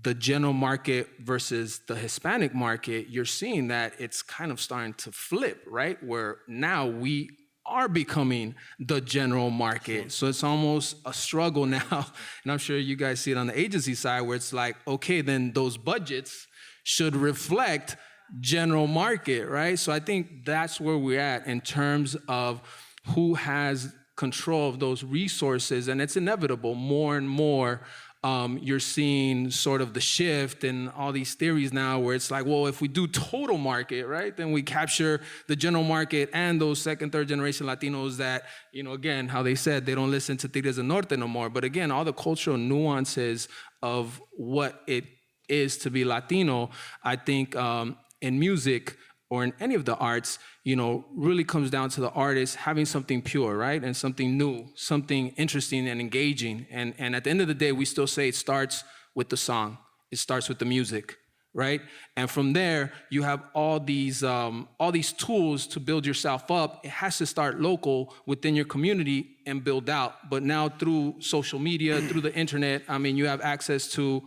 the general market versus the Hispanic market, you're seeing that it's kind of starting to flip, right? Where now we are becoming the general market. So it's almost a struggle now. And I'm sure you guys see it on the agency side where it's like, okay, then those budgets should reflect general market, right? So I think that's where we're at in terms of who has control of those resources. And it's inevitable more and more. You're seeing sort of the shift and all these theories now where it's like, well, if we do total market, right, then we capture the general market and those second, third generation Latinos that, again, how they said they don't listen to Tigres del Norte no more. But again, all the cultural nuances of what it is to be Latino, I think in music or in any of the arts, really comes down to the artist having something pure, right? And something new, something interesting and engaging. And at the end of the day, we still say it starts with the song. It starts with the music, right? And from there, you have all these tools to build yourself up. It has to start local within your community and build out. But now through social media, through the internet, I mean, you have access to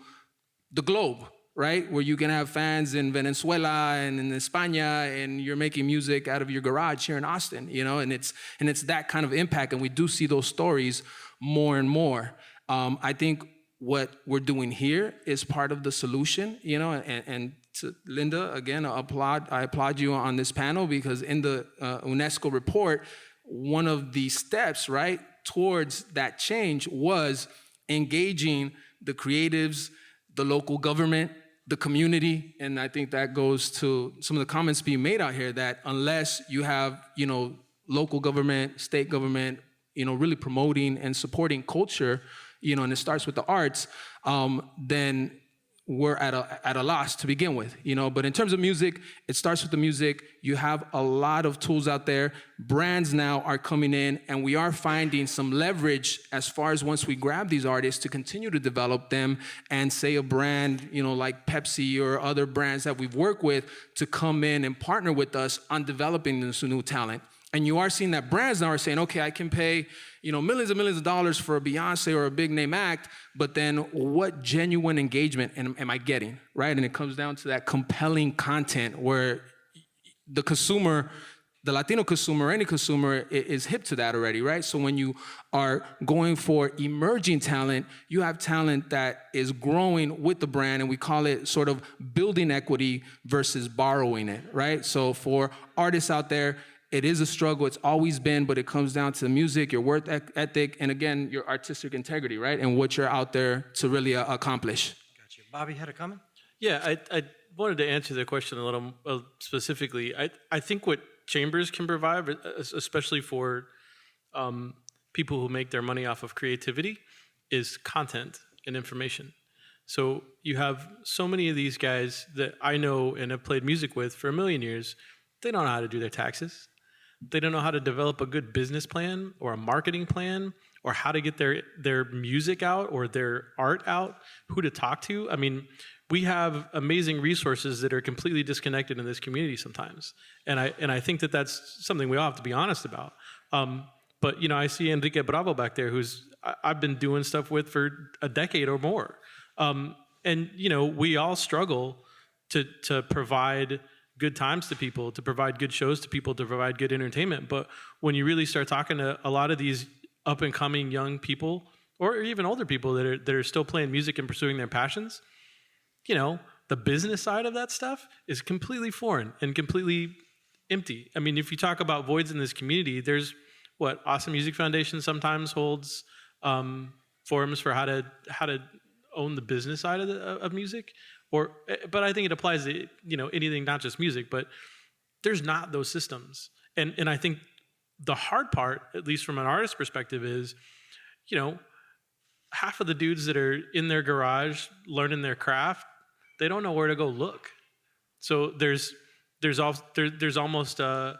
the globe, right? Where you can have fans in Venezuela and in España, and you're making music out of your garage here in Austin, and it's that kind of impact. And we do see those stories more and more. I think what we're doing here is part of the solution, and to Linda, again, I applaud you on this panel, because in the UNESCO report, one of the steps, right, towards that change was engaging the creatives, the local government, the community. And I think that goes to some of the comments being made out here, that unless you have, local government, state government, really promoting and supporting culture, and it starts with the arts, then we're at a loss to begin with, But in terms of music, it starts with the music. You have a lot of tools out there. Brands now are coming in, and we are finding some leverage as far as once we grab these artists to continue to develop them, and say a brand, like Pepsi or other brands that we've worked with, to come in and partner with us on developing this new talent. And you are seeing that brands now are saying, okay, I can pay, millions and millions of dollars for a Beyonce or a big name act, but then what genuine engagement am I getting, right? And it comes down to that compelling content where the consumer, the Latino consumer, any consumer is hip to that already, right? So when you are going for emerging talent, you have talent that is growing with the brand, and we call it sort of building equity versus borrowing it, right? So for artists out there, it is a struggle. It's always been, but it comes down to music, your work ethic, and again, your artistic integrity, right? And what you're out there to really accomplish. Gotcha. Bobby had a comment? Yeah, I wanted to answer the question a little specifically. I think what chambers can provide, especially for people who make their money off of creativity, is content and information. So you have so many of these guys that I know and have played music with for a million years. They don't know how to do their taxes. They don't know how to develop a good business plan or a marketing plan, or how to get their music out or their art out, who to talk to. I mean, we have amazing resources that are completely disconnected in this community sometimes. And I think that that's something we all have to be honest about. But, I see Enrique Bravo back there, who's I've been doing stuff with for a decade or more. And, we all struggle to provide good times to people, to provide good shows to people, to provide good entertainment. But when you really start talking to a lot of these up and coming young people, or even older people that are still playing music and pursuing their passions, you know, the business side of that stuff is completely foreign and completely empty. I mean, if you talk about voids in this community, there's what Awesome Music Foundation sometimes holds forums for how to own the business side of music, but I think it applies to, you know, anything, not just music. But there's not those systems, and I think the hard part, at least from an artist perspective, is, you know, half of the dudes that are in their garage learning their craft, they don't know where to go look. So there's almost a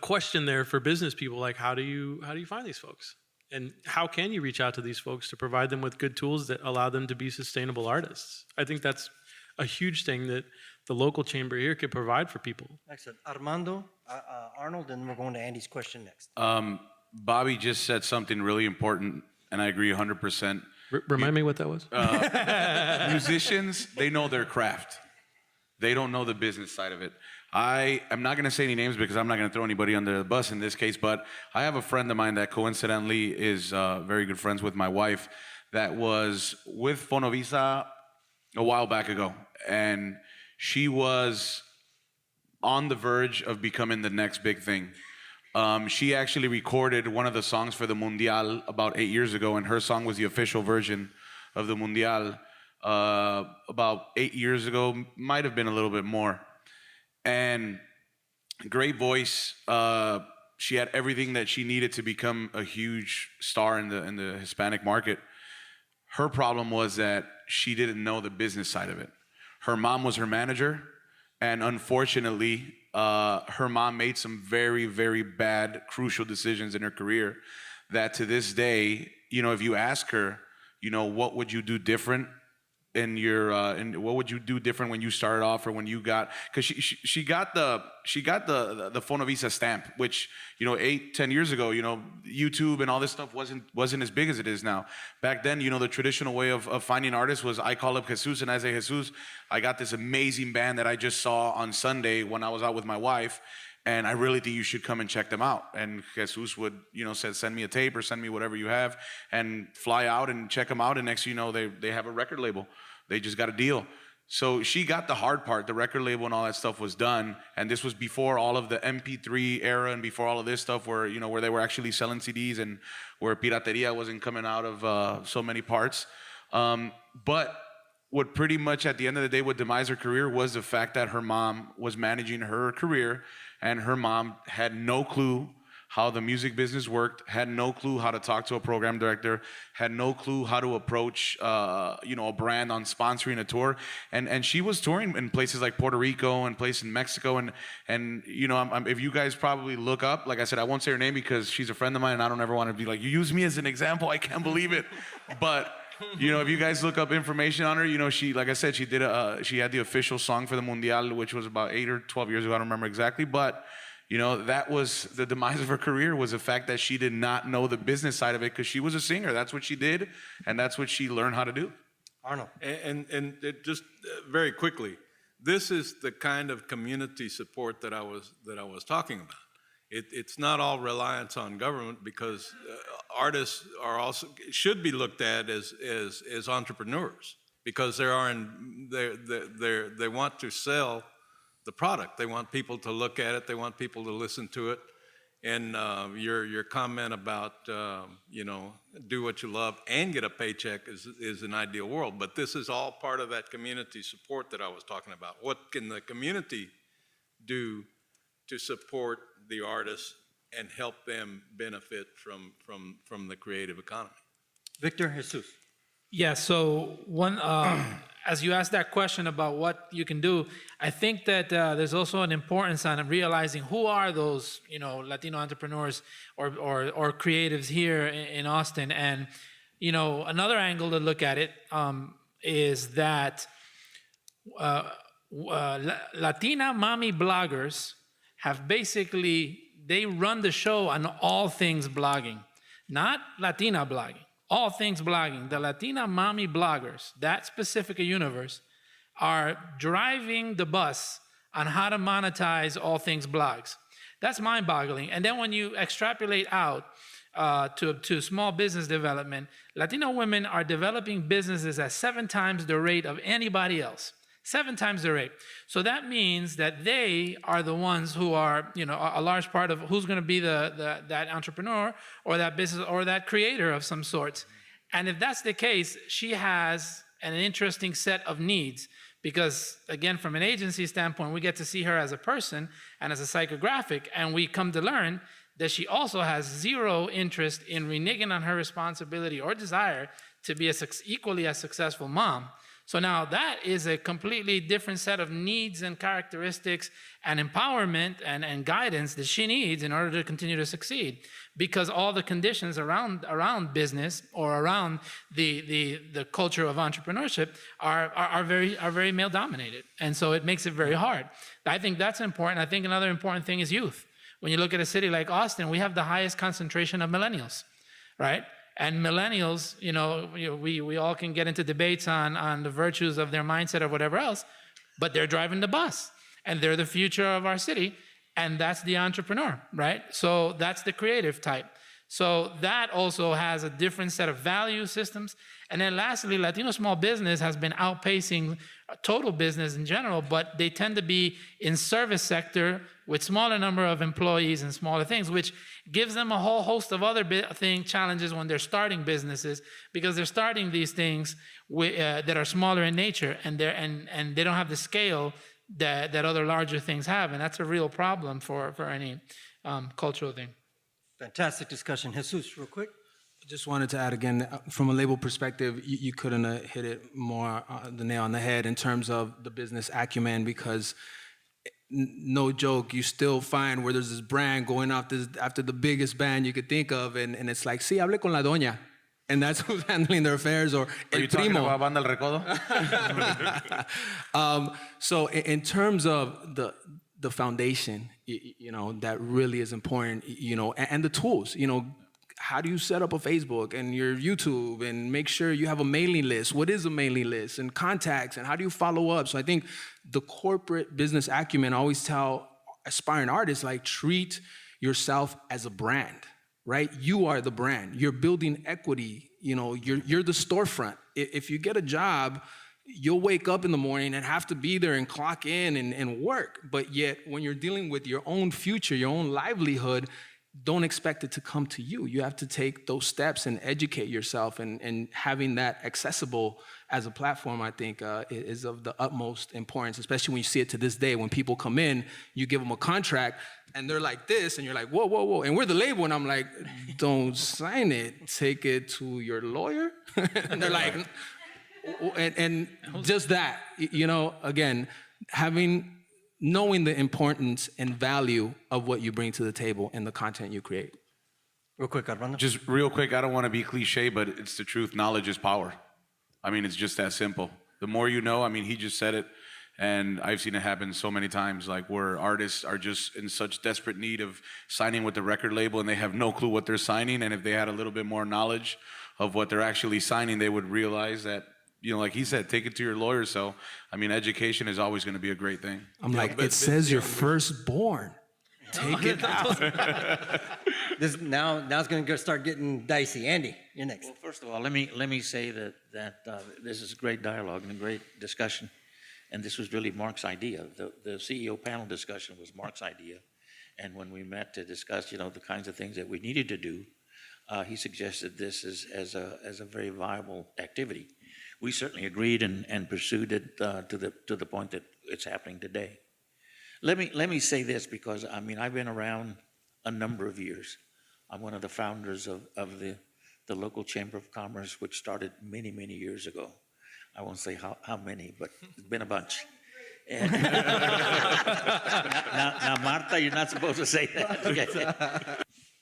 question there for business people, like how do you find these folks, and how can you reach out to these folks to provide them with good tools that allow them to be sustainable artists? I think that's a huge thing that the local chamber here could provide for people. Excellent. Armando, Arnold, and we're going to Andy's question next. Bobby just said something really important, and I agree 100%. Remind me what that was? Musicians, they know their craft. They don't know the business side of it. I am not going to say any names because I'm not going to throw anybody under the bus in this case, but I have a friend of mine that coincidentally is very good friends with my wife that was with Fonovisa a while back ago, and she was on the verge of becoming the next big thing. She actually recorded one of the songs for the Mundial about 8 years ago, and her song was the official version of the Mundial about 8 years ago, might have been a little bit more. And great voice. She had everything that she needed to become a huge star in the Hispanic market. Her problem was that she didn't know the business side of it. Her mom was her manager, and unfortunately, her mom made some very, very bad, crucial decisions in her career that to this day, you know, if you ask her, you know, what would you do different in your, what would you do different when you started off, or when you got, because she got the Fonovisa stamp, which, you know, 8-10 years ago, you know, YouTube and all this stuff wasn't as big as it is now. Back then, you know, the traditional way of finding artists was I call up Jesus, and I say, Jesus, I got this amazing band that I just saw on Sunday when I was out with my wife, and I really think you should come and check them out. And Jesus would, you know, say, send me a tape or send me whatever you have, and fly out and check them out. And next thing you know, they have a record label. They just got a deal. So she got the hard part. The record label and all that stuff was done. And this was before all of the MP3 era and before all of this stuff where, you know, where they were actually selling CDs and where pirateria wasn't coming out of so many parts. But what pretty much at the end of the day, what demised her career was the fact that her mom was managing her career, and her mom had no clue how the music business worked, had no clue how to talk to a program director, had no clue how to approach, you know, a brand on sponsoring a tour. And she was touring in places like Puerto Rico and places in Mexico. And you know, if you guys probably look up, like I said, I won't say her name because she's a friend of mine and I don't ever want to be like, you use me as an example, I can't believe it. But, you know, if you guys look up information on her, you know, she, like I said, she had the official song for the Mundial, which was about 8 or 12 years ago, I don't remember exactly, but you know, that was the demise of her career, was the fact that she did not know the business side of it, because she was a singer. That's what she did, and that's what she learned how to do. Arnold. And it just very quickly, this is the kind of community support that I was talking about. It's not all reliance on government, because artists are also should be looked at as entrepreneurs, because they want to sell the product. They want people to look at it. They want people to listen to it. And your comment about, you know, do what you love and get a paycheck is an ideal world. But this is all part of that community support that I was talking about. What can the community do to support the artists and help them benefit from the creative economy? Victor, Jesus. Yeah, so one, as you asked that question about what you can do, I think that there's also an importance on realizing who are those, you know, Latino entrepreneurs or creatives here in Austin. And, you know, another angle to look at it is that Latina mommy bloggers have basically, they run the show on all things blogging, not Latina blogging. All things blogging. The Latina mommy bloggers, that specific universe, are driving the bus on how to monetize all things blogs. That's mind-boggling. And then when you extrapolate out to small business development, Latino women are developing businesses at 7 times the rate of anybody else. 7 times the rate. So that means that they are the ones who are, a large part of who's going to be that entrepreneur or that business or that creator of some sorts. And if that's the case, she has an interesting set of needs because, again, from an agency standpoint, we get to see her as a person and as a psychographic, and we come to learn that she also has zero interest in reneging on her responsibility or desire to be equally as successful mom. So now that is a completely different set of needs and characteristics and empowerment and guidance that she needs in order to continue to succeed, because all the conditions around business or around the culture of entrepreneurship are very male dominated, and so it makes it very hard. I think that's important. I think another important thing is youth. When you look at a city like Austin, we have the highest concentration of millennials, right? And millennials, we all can get into debates on the virtues of their mindset or whatever else, but they're driving the bus and they're the future of our city. And that's the entrepreneur, right? So that's the creative type. So that also has a different set of value systems. And then lastly, Latino small business has been outpacing total business in general, but they tend to be in service sector with smaller number of employees and smaller things, which gives them a whole host of other challenges when they're starting businesses, because they're starting these things that are smaller in nature, and they don't have the scale that other larger things have, and that's a real problem for any cultural thing. Fantastic discussion. Jesus, real quick. Just wanted to add again, from a label perspective, you couldn't have hit it more the nail on the head in terms of the business acumen, because no joke, you still find where there's this brand going after the biggest band you could think of, and it's like, sí, hable con la doña. And that's who's handling their affairs, or Are el you talking primo. about Banda El Recodo? So in terms of the foundation, that really is important, and the tools, how do you set up a Facebook and your YouTube and make sure you have a mailing list? What is a mailing list? And contacts, and how do you follow up? So I think the corporate business acumen, I always tell aspiring artists, like, treat yourself as a brand, right? You are the brand. You're building equity. You're the storefront. If you get a job, you'll wake up in the morning and have to be there and clock in and work. But yet, when you're dealing with your own future, your own livelihood, don't expect it to come to you. You have to take those steps and educate yourself, and having that accessible as a platform, I think, is of the utmost importance, especially when you see it to this day. When people come in, you give them a contract, and they're like this, and you're like, whoa, whoa, whoa. And we're the label, and I'm like, don't sign it. Take it to your lawyer. And they're like, and just that, again, knowing the importance and value of what you bring to the table and the content you create. Real quick, Armando. Just real quick, I don't want to be cliche, but it's the truth. Knowledge is power. I mean, it's just that simple. The more you know, he just said it, and I've seen it happen so many times, like where artists are just in such desperate need of signing with the record label, and they have no clue what they're signing. And if they had a little bit more knowledge of what they're actually signing, they would realize that, like he said, take it to your lawyer. So, education is always going to be a great thing. I'm like, it says you're firstborn. Take it out. Now it's going to start getting dicey. Andy, you're next. Well, first of all, let me say that this is a great dialogue and a great discussion, and this was really Mark's idea. The CEO panel discussion was Mark's idea, and when we met to discuss, the kinds of things that we needed to do, he suggested this as a very viable activity. We certainly agreed and pursued it to the point that it's happening today. Let me say this, because I've been around a number of years. I'm one of the founders of the local Chamber of Commerce, which started many, many years ago. I won't say how many, but it's been a bunch. And now, Marta, you're not supposed to say that. Okay.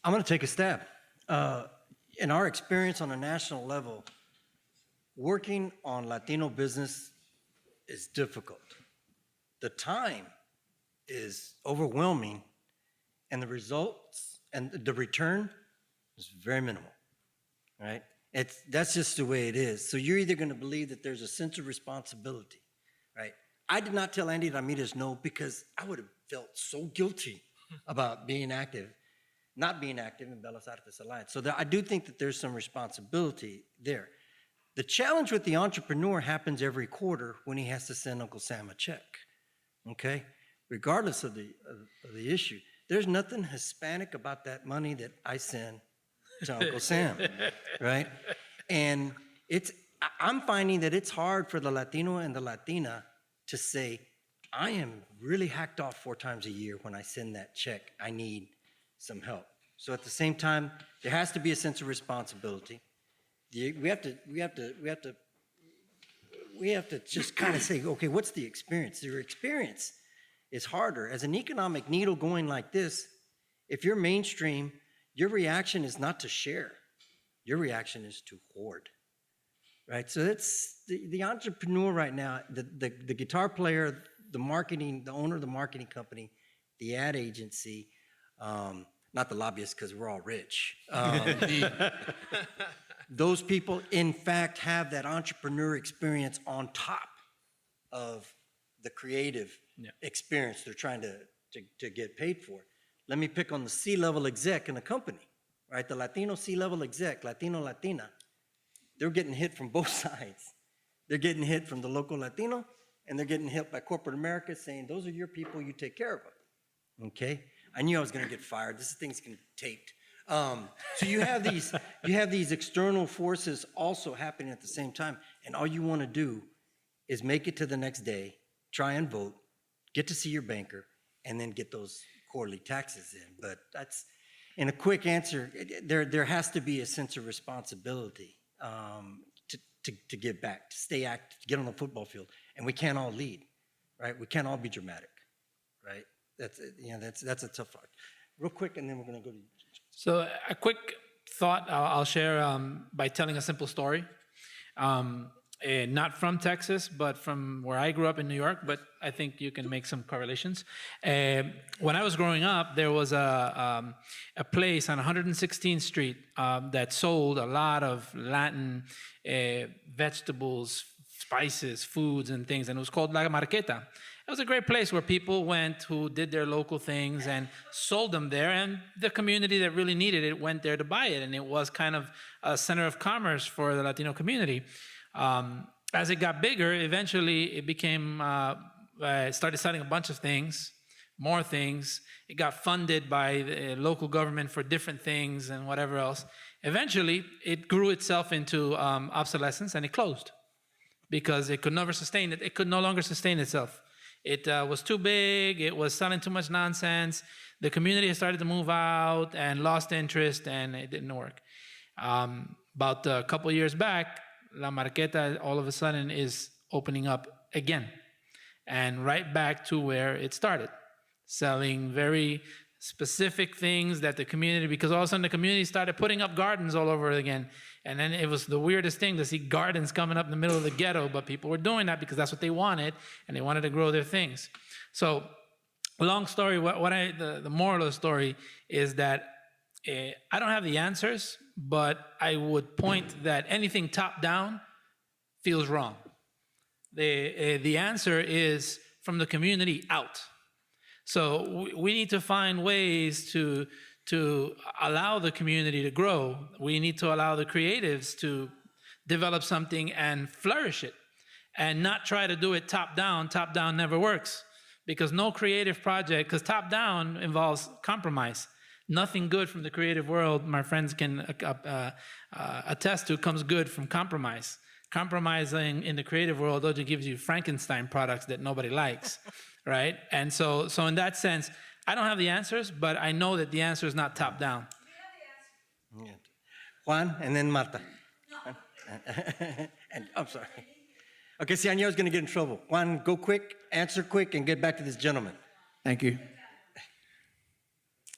I'm going to take a stab. In our experience on a national level, working on Latino business is difficult. The time is overwhelming, and the results and the return is very minimal, right? That's just the way it is. So you're either going to believe that there's a sense of responsibility, right? I did not tell Andy Ramirez no because I would have felt so guilty about not being active in Bellas Artes Alliance. So I do think that there's some responsibility there. The challenge with the entrepreneur happens every quarter when he has to send Uncle Sam a check, okay? Regardless of the issue. There's nothing Hispanic about that money that I send to Uncle Sam, right? And I'm finding that it's hard for the Latino and the Latina to say, I am really hacked off 4 times a year when I send that check. I need some help. So at the same time, there has to be a sense of responsibility. We have to just kind of say, okay, what's the experience? Your experience is harder. As an economic needle going like this, if you're mainstream, your reaction is not to share. Your reaction is to hoard, right? So that's the entrepreneur right now, the guitar player, the marketing, the owner of the marketing company, the ad agency, not the lobbyists because we're all rich. Those people, in fact, have that entrepreneur experience on top of the creative experience they're trying to get paid for. Let me pick on the C-level exec in a company, right? The Latino C-level exec, Latino, Latina, they're getting hit from both sides. They're getting hit from the local Latino, and they're getting hit by corporate America saying, those are your people, you take care of them, okay? I knew I was gonna get fired. This thing's getting taped. So you have these external forces also happening at the same time, and all you wanna do is make it to the next day, try and vote, get to see your banker, and then get those quarterly taxes in. But that's, in a quick answer, there has to be a sense of responsibility to give back, to stay active, to get on the football field. And we can't all lead, right? We can't all be dramatic, right? That's a tough part. Real quick, and then we're gonna go to. So a quick thought I'll share by telling a simple story. Not from Texas, but from where I grew up in New York, but I think you can make some correlations. When I was growing up, there was a place on 116th Street that sold a lot of Latin vegetables, spices, foods, and things, and it was called La Marqueta. It was a great place where people went who did their local things and sold them there, and the community that really needed it went there to buy it, and it was kind of a center of commerce for the Latino community. As it got bigger, eventually it became, started selling a bunch of things, more things. It got funded by the local government for different things and whatever else. Eventually, it grew itself into obsolescence and it closed because it could never sustain it. It could no longer sustain itself. It was too big. It was selling too much nonsense. The community started to move out and lost interest, and it didn't work. About a couple years back, La Marqueta all of a sudden is opening up again and right back to where it started, selling very specific things that the community, because all of a sudden the community started putting up gardens all over again. And then it was the weirdest thing to see gardens coming up in the middle of the ghetto, but people were doing that because that's what they wanted, and they wanted to grow their things. So long story, the moral of the story is that I don't have the answers, but I would point that anything top down feels wrong. The answer is from the community out. So we need to find ways to allow the community to grow. We need to allow the creatives to develop something and flourish it, and not try to do it top down. Top down never works, because no creative project, because top down involves compromise. Nothing good from the creative world, my friends can attest to, comes good from compromise. Compromising in the creative world also gives you Frankenstein products that nobody likes, right? And so in that sense, I don't have the answers, but I know that the answer is not top down. Yeah. Juan, and then Marta. And I'm sorry. Okay, see, I knew I was going to get in trouble. Juan, go quick, answer quick, and get back to this gentleman. Thank you.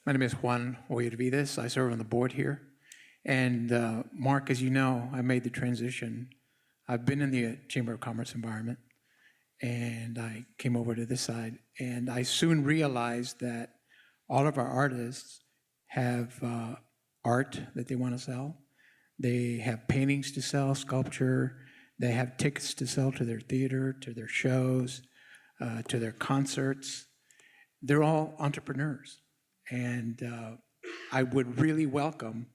My name is Juan Oyervides. I serve on the board here. And Mark, as you know, I made the transition. I've been in the Chamber of Commerce environment, and I came over to this side. And I soon realized that all of our artists have art that they want to sell. They have paintings to sell, sculpture. They have tickets to sell to their theater, to their shows. to their concerts. They're all entrepreneurs. And I would really welcome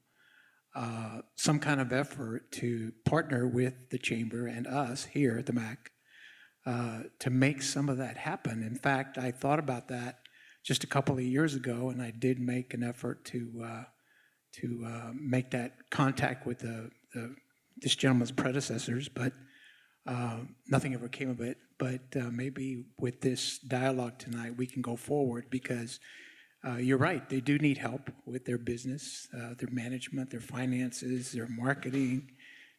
some kind of effort to partner with the Chamber and us here at the MAC to make some of that happen. In fact, I thought about that just a couple of years ago, and I did make an effort to make that contact with this gentleman's predecessors, but nothing ever came of it. But maybe with this dialogue tonight, we can go forward because you're right, they do need help with their business, their management, their finances, their marketing,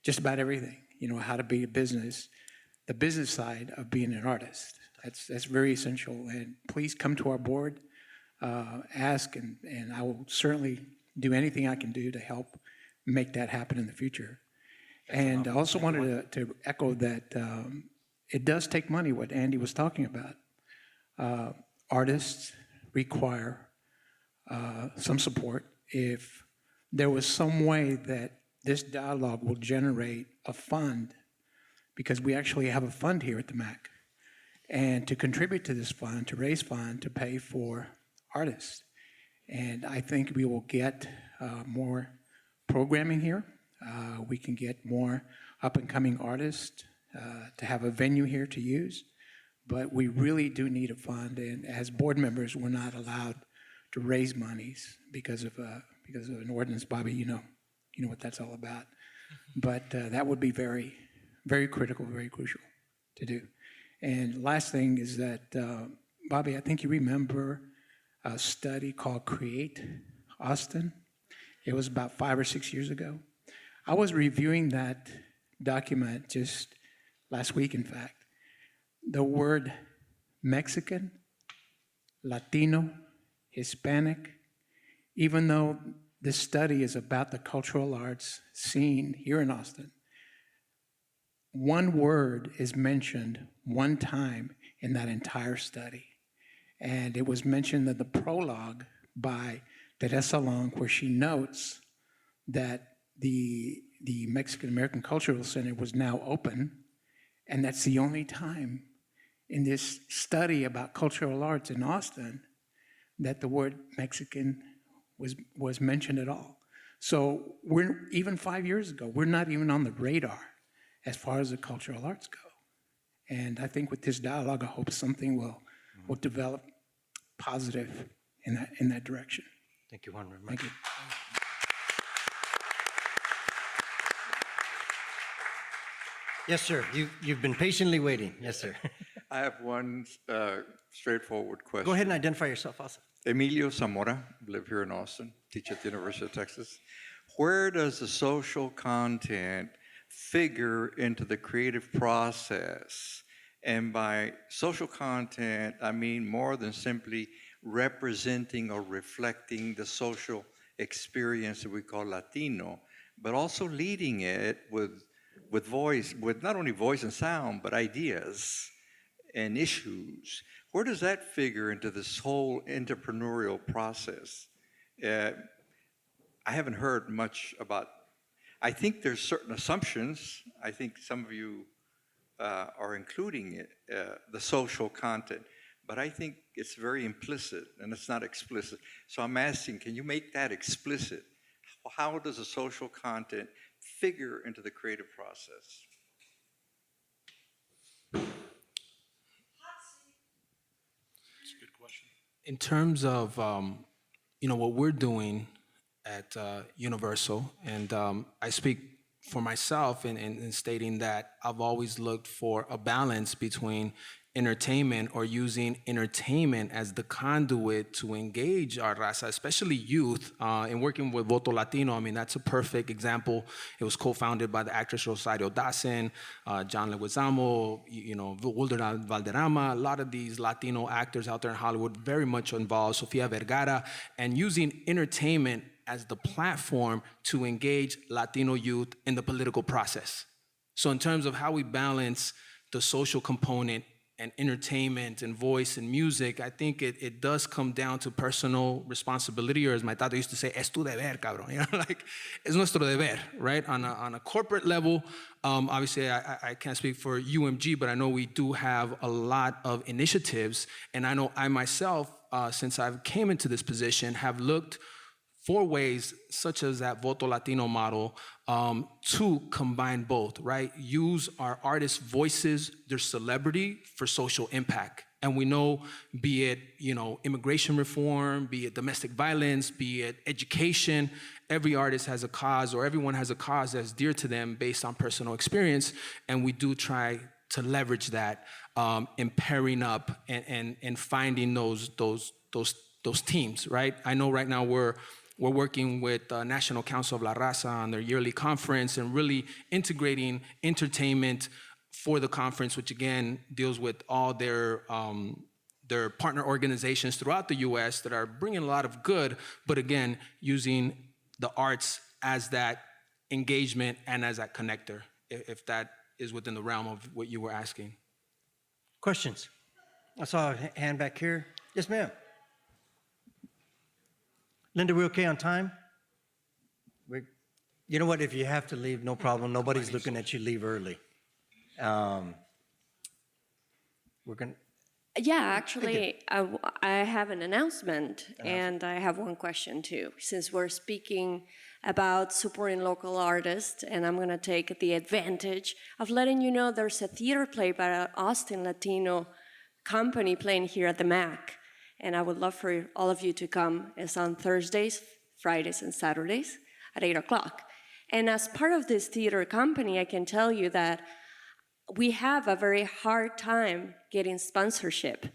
just about everything, how to be a business, the business side of being an artist. That's very essential. And please come to our board, ask, and I will certainly do anything I can do to help make that happen in the future. And I also wanted to echo that it does take money, what Andy was talking about. Artists require some support. If there was some way that this dialogue will generate a fund, because we actually have a fund here at the MAC, and to contribute to this fund, to raise fund, to pay for artists. And I think we will get more programming here. We can get more up-and-coming artists to have a venue here to use. But we really do need a fund, and as board members, we're not allowed to raise monies because of an ordinance. Bobby, you know what that's all about. But that would be very, very critical, very crucial to do. And last thing is that, Bobby, I think you remember a study called Create Austin. It was about 5 or 6 years ago. I was reviewing that document just last week, in fact. The word Mexican, Latino, Hispanic, even though this study is about the cultural arts scene here in Austin, one word is mentioned one time in that entire study. And it was mentioned in the prologue by Teresa Long, where she notes that the Mexican American Cultural Center was now open, and that's the only time in this study about cultural arts in Austin that the word Mexican was mentioned at all. So we're, even 5 years ago, we're not even on the radar as far as the cultural arts go. And I think with this dialogue, I hope something will develop positive in that direction. Thank you, Juan. Thank you. Yes, sir. You've been patiently waiting. Yes, sir. I have one straightforward question. Go ahead and identify yourself also. Emilio Zamora, live here in Austin, teach at the University of Texas. Where does the social content figure into the creative process? And by social content, I mean more than simply representing or reflecting the social experience that we call Latino, but also leading it with voice, with not only voice and sound, but ideas and issues. Where does that figure into this whole entrepreneurial process? I haven't heard much about, I think there's certain assumptions. I think some of you are including it, the social content, but I think it's very implicit and it's not explicit. So I'm asking, can you make that explicit? How does the social content figure into the creative process? In terms of what we're doing at Universal, and I speak for myself in stating that I've always looked for a balance between entertainment or using entertainment as the conduit to engage our raza, especially youth. In working with Voto Latino, I mean, that's a perfect example. It was co-founded by the actress Rosario Dawson, John Leguizamo, Wilder Valderrama, a lot of these Latino actors out there in Hollywood, very much involved, Sofia Vergara, and using entertainment as the platform to engage Latino youth in the political process. So in terms of how we balance the social component and entertainment and voice and music, I think it does come down to personal responsibility, or as my tata used to say, es tu deber, cabrón. You know, like, es nuestro deber, right? On a corporate level, obviously I can't speak for UMG, but I know we do have a lot of initiatives, and I know I myself, since I've came into this position, have looked for ways such as that Voto Latino model to combine both, right? Use our artists' voices, their celebrity for social impact. And we know, be it, immigration reform, be it domestic violence, be it education, every artist has a cause, or everyone has a cause that's dear to them based on personal experience. And we do try to leverage that in pairing up and finding those teams, right? I know right now we're working with National Council of La Raza on their yearly conference and really integrating entertainment for the conference, which again deals with all their partner organizations throughout the U.S. that are bringing a lot of good, but again, using the arts as that engagement and as that connector, if that is within the realm of what you were asking. Questions? I saw a hand back here. Yes, ma'am. Linda, we okay on time? You know what? If you have to leave, no problem. Nobody's looking at you leave early. We're going to. Yeah, actually, I have an announcement, and I have one question too. Since we're speaking about supporting local artists, and I'm going to take the advantage of letting you know there's a theater play by an Austin Latino company playing here at the MAC, and I would love for all of you to come. It's on Thursdays, Fridays, and Saturdays at 8 o'clock. And as part of this theater company, I can tell you that we have a very hard time getting sponsorship.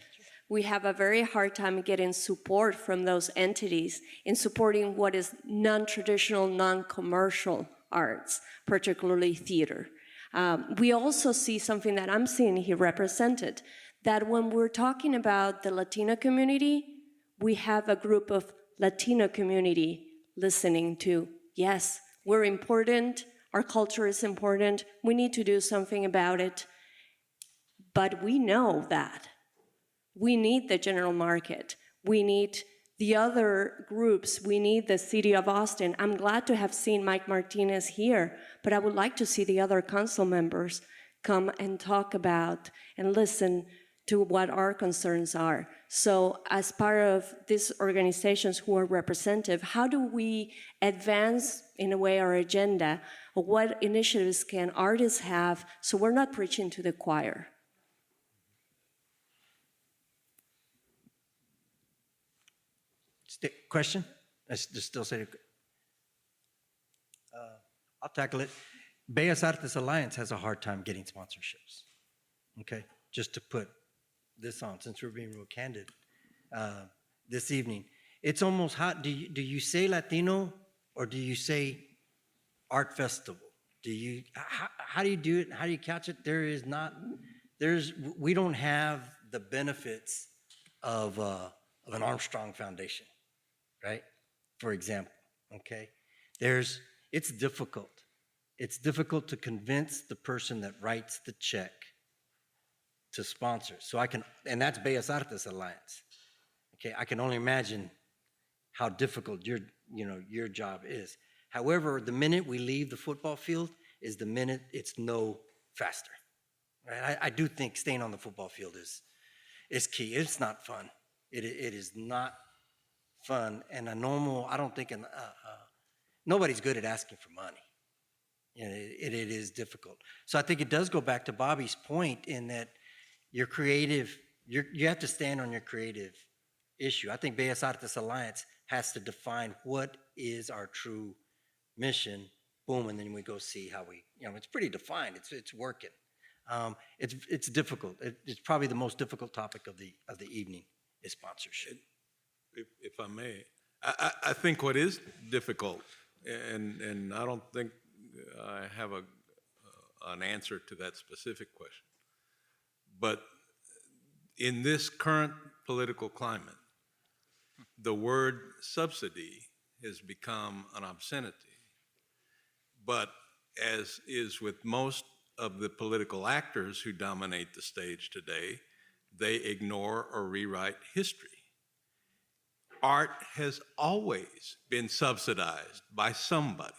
We have a very hard time getting support from those entities in supporting what is non-traditional, non-commercial arts, particularly theater. We also see something that I'm seeing here represented, that when we're talking about the Latino community, we have a group of Latino community listening to, yes, we're important, our culture is important, we need to do something about it. But we know that. We need the general market. We need the other groups. We need the city of Austin. I'm glad to have seen Mike Martinez here, but I would like to see the other council members come and talk about and listen to what our concerns are. So as part of these organizations who are representative, how do we advance, in a way, our agenda? What initiatives can artists have so we're not preaching to the choir? Question? I just still say I'll tackle it. Bellas Artes Alliance has a hard time getting sponsorships. Okay, just to put this on, since we're being real candid this evening. It's almost hot. Do you say Latino or do you say art festival? How do you do it? How do you catch it? We don't have the benefits of an Armstrong Foundation, right? For example, okay? It's difficult. It's difficult to convince the person that writes the check to sponsor. And that's Bellas Artes Alliance. Okay, I can only imagine how difficult your job is. However, the minute we leave the football field is the minute it's no faster. Right? I do think staying on the football field is key. It's not fun. It is not fun. And I don't think nobody's good at asking for money. It is difficult. So I think it does go back to Bobby's point in that your creative, you have to stand on your creative issue. I think Bellas Artes Alliance has to define what is our true mission, boom, and then we go see how it's pretty defined, it's working. It's difficult. It's probably the most difficult topic of the evening is sponsorship. If I may, I think what is difficult, and I don't think I have an answer to that specific question, but in this current political climate, the word subsidy has become an obscenity. But as is with most of the political actors who dominate the stage today, they ignore or rewrite history. Art has always been subsidized by somebody.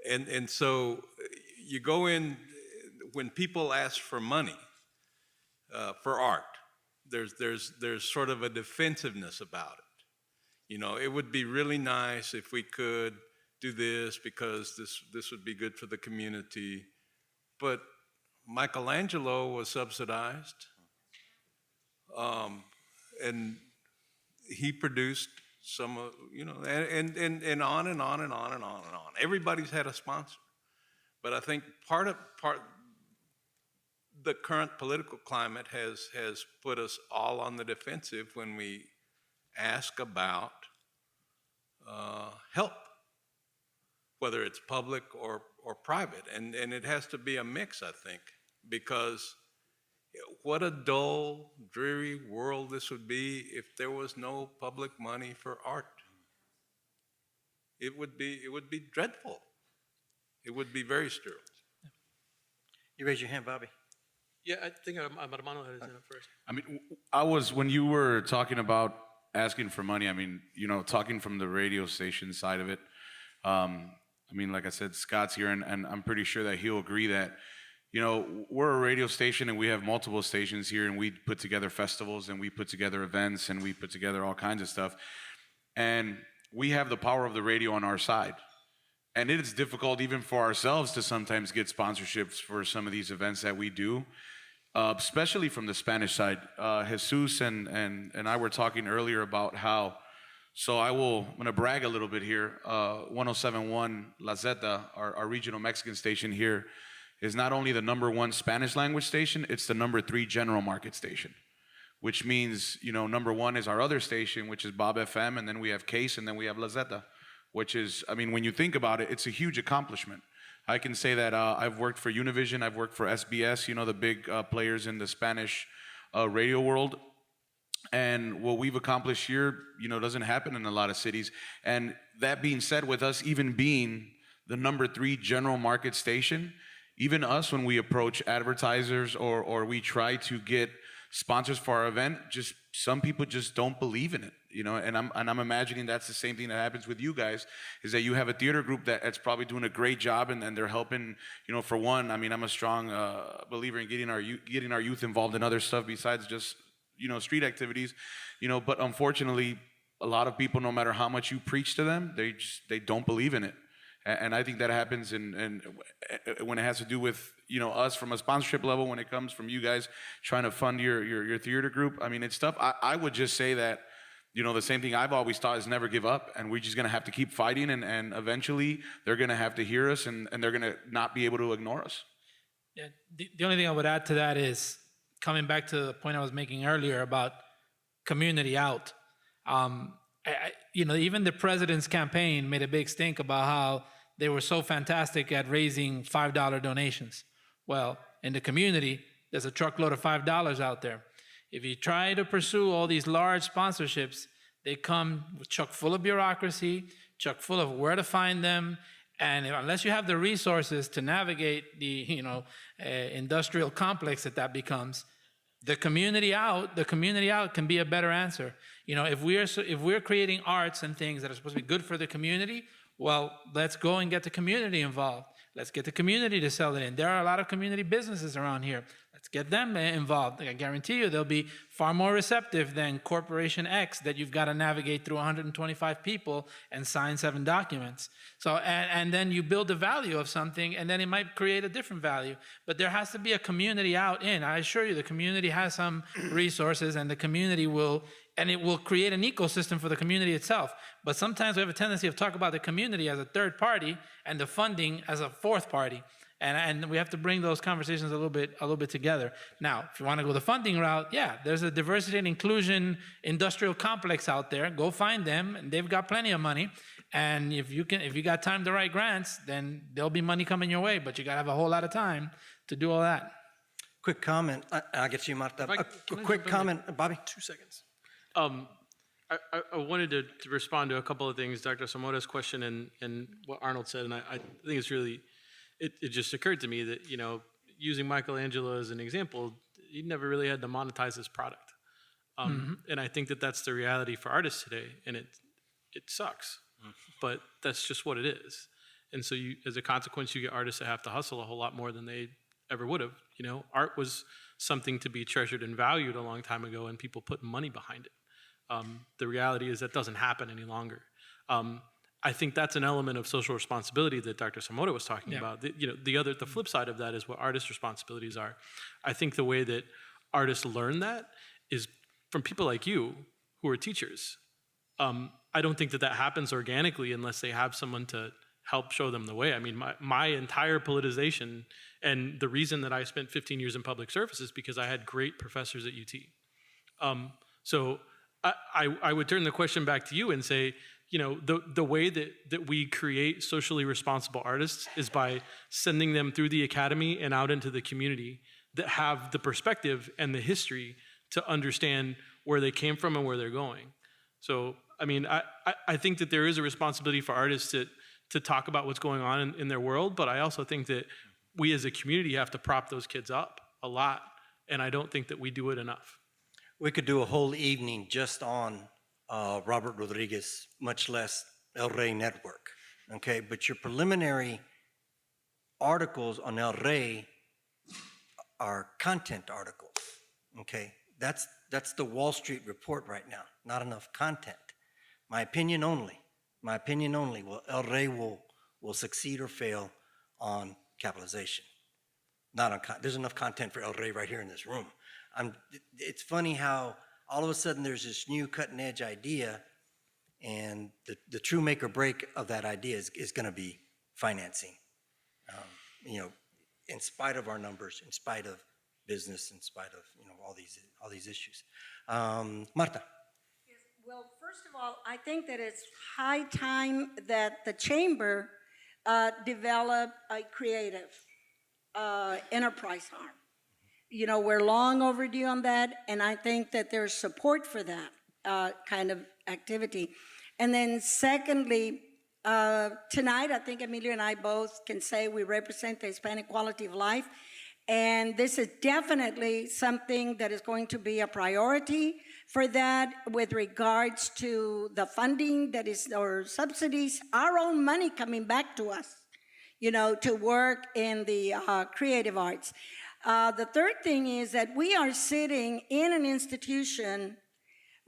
And so you go in, when people ask for money for art, there's sort of a defensiveness about it. You know, it would be really nice if we could do this because this would be good for the community. But Michelangelo was subsidized, and he produced some, you know, and on and on and on and on and on. Everybody's had a sponsor, but I think part the current political climate has put us all on the defensive when we ask about help, whether it's public or private, and it has to be a mix, I think, because what a dull, dreary world this would be if there was no public money for art. It would be dreadful. It would be very sterile. You raise your hand, Bobby. Yeah, I think Armando had his hand up first. I mean, when you were talking about asking for money, I mean, you know, talking from the radio station side of it, I mean, like I said, Scott's here, and I'm pretty sure that he'll agree that, you know, we're a radio station and we have multiple stations here, and we put together festivals and we put together events and we put together all kinds of stuff. And we have the power of the radio on our side. And it is difficult even for ourselves to sometimes get sponsorships for some of these events that we do, especially from the Spanish side. Jesus and I were talking earlier about how, so I'm going to brag a little bit here. 107.1 La Zeta, our regional Mexican station here, is not only the #1 Spanish language station, it's the #3 general market station, which means, you know, #1 is our other station, which is Bob FM, and then we have Case, and then we have La Zeta, which is, I mean, when you think about it, it's a huge accomplishment. I can say that I've worked for Univision, I've worked for SBS, you know, the big players in the Spanish radio world. And what we've accomplished here, you know, doesn't happen in a lot of cities. And that being said, with us even being the #3 general market station, even us, when we approach advertisers or we try to get sponsors for our event, just some people just don't believe in it, you know. And I'm imagining that's the same thing that happens with you guys, is that you have a theater group that's probably doing a great job, and they're helping, you know. For one, I mean, I'm a strong believer in getting our youth involved in other stuff besides just, you know, street activities, you know. But unfortunately, a lot of people, no matter how much you preach to them, they don't believe in it. And I think that happens and when it has to do with, you know, us from a sponsorship level, when it comes from you guys trying to fund your theater group. I mean, it's tough. I would just say that, you know, the same thing I've always thought is never give up, and we're just going to have to keep fighting, and eventually they're going to have to hear us, and they're going to not be able to ignore us. Yeah, the only thing I would add to that is coming back to the point I was making earlier about community out. You know, even the president's campaign made a big stink about how they were so fantastic at raising $5 donations. Well, in the community, there's a truckload of $5 out there. If you try to pursue all these large sponsorships, they come chock full of bureaucracy, chock full of where to find them, and unless you have the resources to navigate the, you know, industrial complex that becomes, the community out can be a better answer. You know, if we're creating arts and things that are supposed to be good for the community, well, let's go and get the community involved. Let's get the community to sell it in. There are a lot of community businesses around here. Let's get them involved. I guarantee you they'll be far more receptive than Corporation X that you've got to navigate through 125 people and sign 7 documents. So, and then you build the value of something, and then it might create a different value. But there has to be a community out in. I assure you the community has some resources, and the community will, and it will create an ecosystem for the community itself. But sometimes we have a tendency of talk about the community as a third party and the funding as a fourth party. And we have to bring those conversations a little bit together. Now, if you want to go the funding route, yeah, there's a diversity and inclusion industrial complex out there. Go find them, and they've got plenty of money. And if you got time to write grants, then there'll be money coming your way. But you got to have a whole lot of time to do all that. Quick comment. I'll get you, Marta. A quick comment, Bobby. 2 seconds. I wanted to respond to a couple of things, Dr. Zamora's question and what Arnold said, and I think it's really, it just occurred to me that, you know, using Michelangelo as an example, he never really had to monetize his product. And I think that that's the reality for artists today, and it sucks, but that's just what it is. And so you, as a consequence, you get artists that have to hustle a whole lot more than they ever would have. You know, art was something to be treasured and valued a long time ago, and people put money behind it. The reality is that doesn't happen any longer. I think that's an element of social responsibility that Dr. Zamora was talking about. The flip side of that is what artists' responsibilities are. I think the way that artists learn that is from people like you who are teachers. I don't think that happens organically unless they have someone to help show them the way. I mean, my entire politicization, and the reason that I spent 15 years in public service is because I had great professors at UT. So I would turn the question back to you and say, you know, the way that we create socially responsible artists is by sending them through the academy and out into the community that have the perspective and the history to understand where they came from and where they're going. So, I mean, I think that there is a responsibility for artists to talk about what's going on in their world, but I also think that we as a community have to prop those kids up a lot, and I don't think that we do it enough. We could do a whole evening just on Robert Rodriguez, much less El Rey Network, okay? But your preliminary articles on El Rey are content articles, okay? That's the Wall Street report right now, not enough content. My opinion only. Well, El Rey will succeed or fail on capitalization. Not on there's enough content for El Rey right here in this room. It's funny how all of a sudden there's this new cutting edge idea, and the true make or break of that idea is going to be financing. You know, in spite of our numbers, in spite of business, in spite of all these issues. Marta. Yes, well, first of all, I think that it's high time that the chamber develop a creative enterprise arm. You know, we're long overdue on that, and I think that there's support for that kind of activity. And then secondly, tonight, I think Emilio and I both can say we represent the Hispanic quality of life, and this is definitely something that is going to be a priority for that with regards to the funding that is, or subsidies, our own money coming back to us, you know, to work in the creative arts. The third thing is that we are sitting in an institution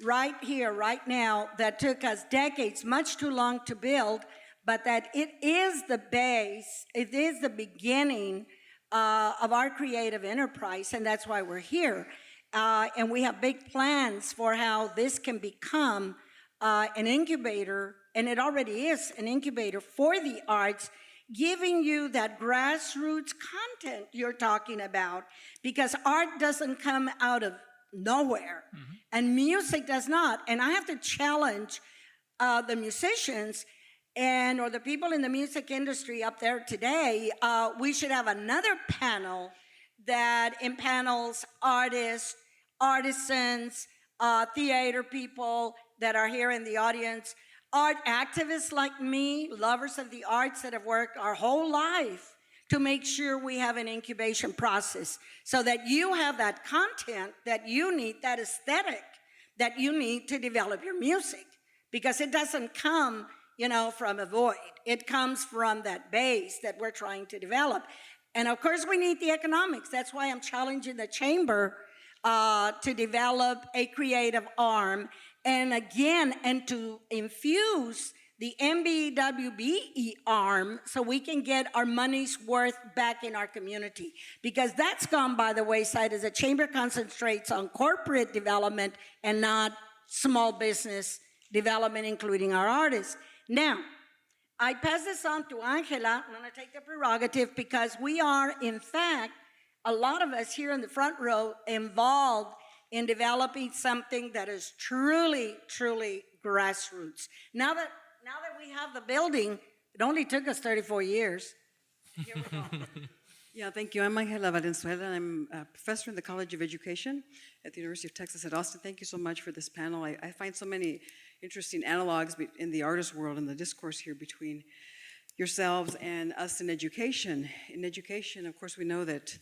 right here, right now, that took us decades, much too long to build, but that it is the base, it is the beginning of our creative enterprise, and that's why we're here. And we have big plans for how this can become an incubator, and it already is an incubator for the arts, giving you that grassroots content you're talking about, because art doesn't come out of nowhere, and music does not. And I have to challenge the musicians or the people in the music industry up there today. We should have another panel that impanels artists, artisans, theater people that are here in the audience, art activists like me, lovers of the arts that have worked our whole life to make sure we have an incubation process so that you have that content that you need, that aesthetic that you need to develop your music. Because it doesn't come, you know, from a void. It comes from that base that we're trying to develop. And of course, we need the economics. That's why I'm challenging the chamber to develop a creative arm, and again, and to infuse the MBWBE arm so we can get our money's worth back in our community. Because that's gone by the wayside as the chamber concentrates on corporate development and not small business development, including our artists. Now, I pass this on to Angela. I'm gonna take the prerogative because we are, in fact, a lot of us here in the front row involved in developing something that is truly, truly grassroots. Now that we have the building, it only took us 34 years. Yeah, thank you. I'm Angela Valenzuela, and I'm a professor in the College of Education at the University of Texas at Austin. Thank you so much for this panel. I find so many interesting analogs in the artist world and the discourse here between yourselves and us in education. In education, of course, we know that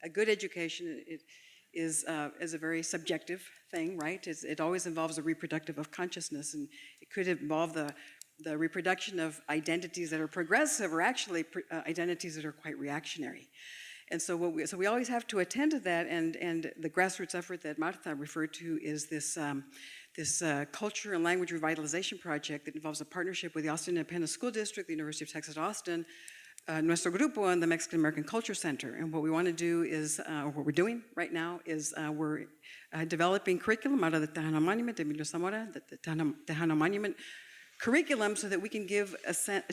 a good education is a very subjective thing, right? It always involves a reproductive of consciousness, and it could involve the reproduction of identities that are progressive or actually identities that are quite reactionary. And so we always have to attend to that, and the grassroots effort that Martha referred to is this culture and language revitalization project that involves a partnership with the Austin Independent School District, the University of Texas at Austin, Nuestro Grupo, and the Mexican American Culture Center. And what we want to do is, or what we're doing right now is we're developing curriculum out of the Tejano Monument, Emilio Zamora, the Tejano Monument curriculum, so that we can give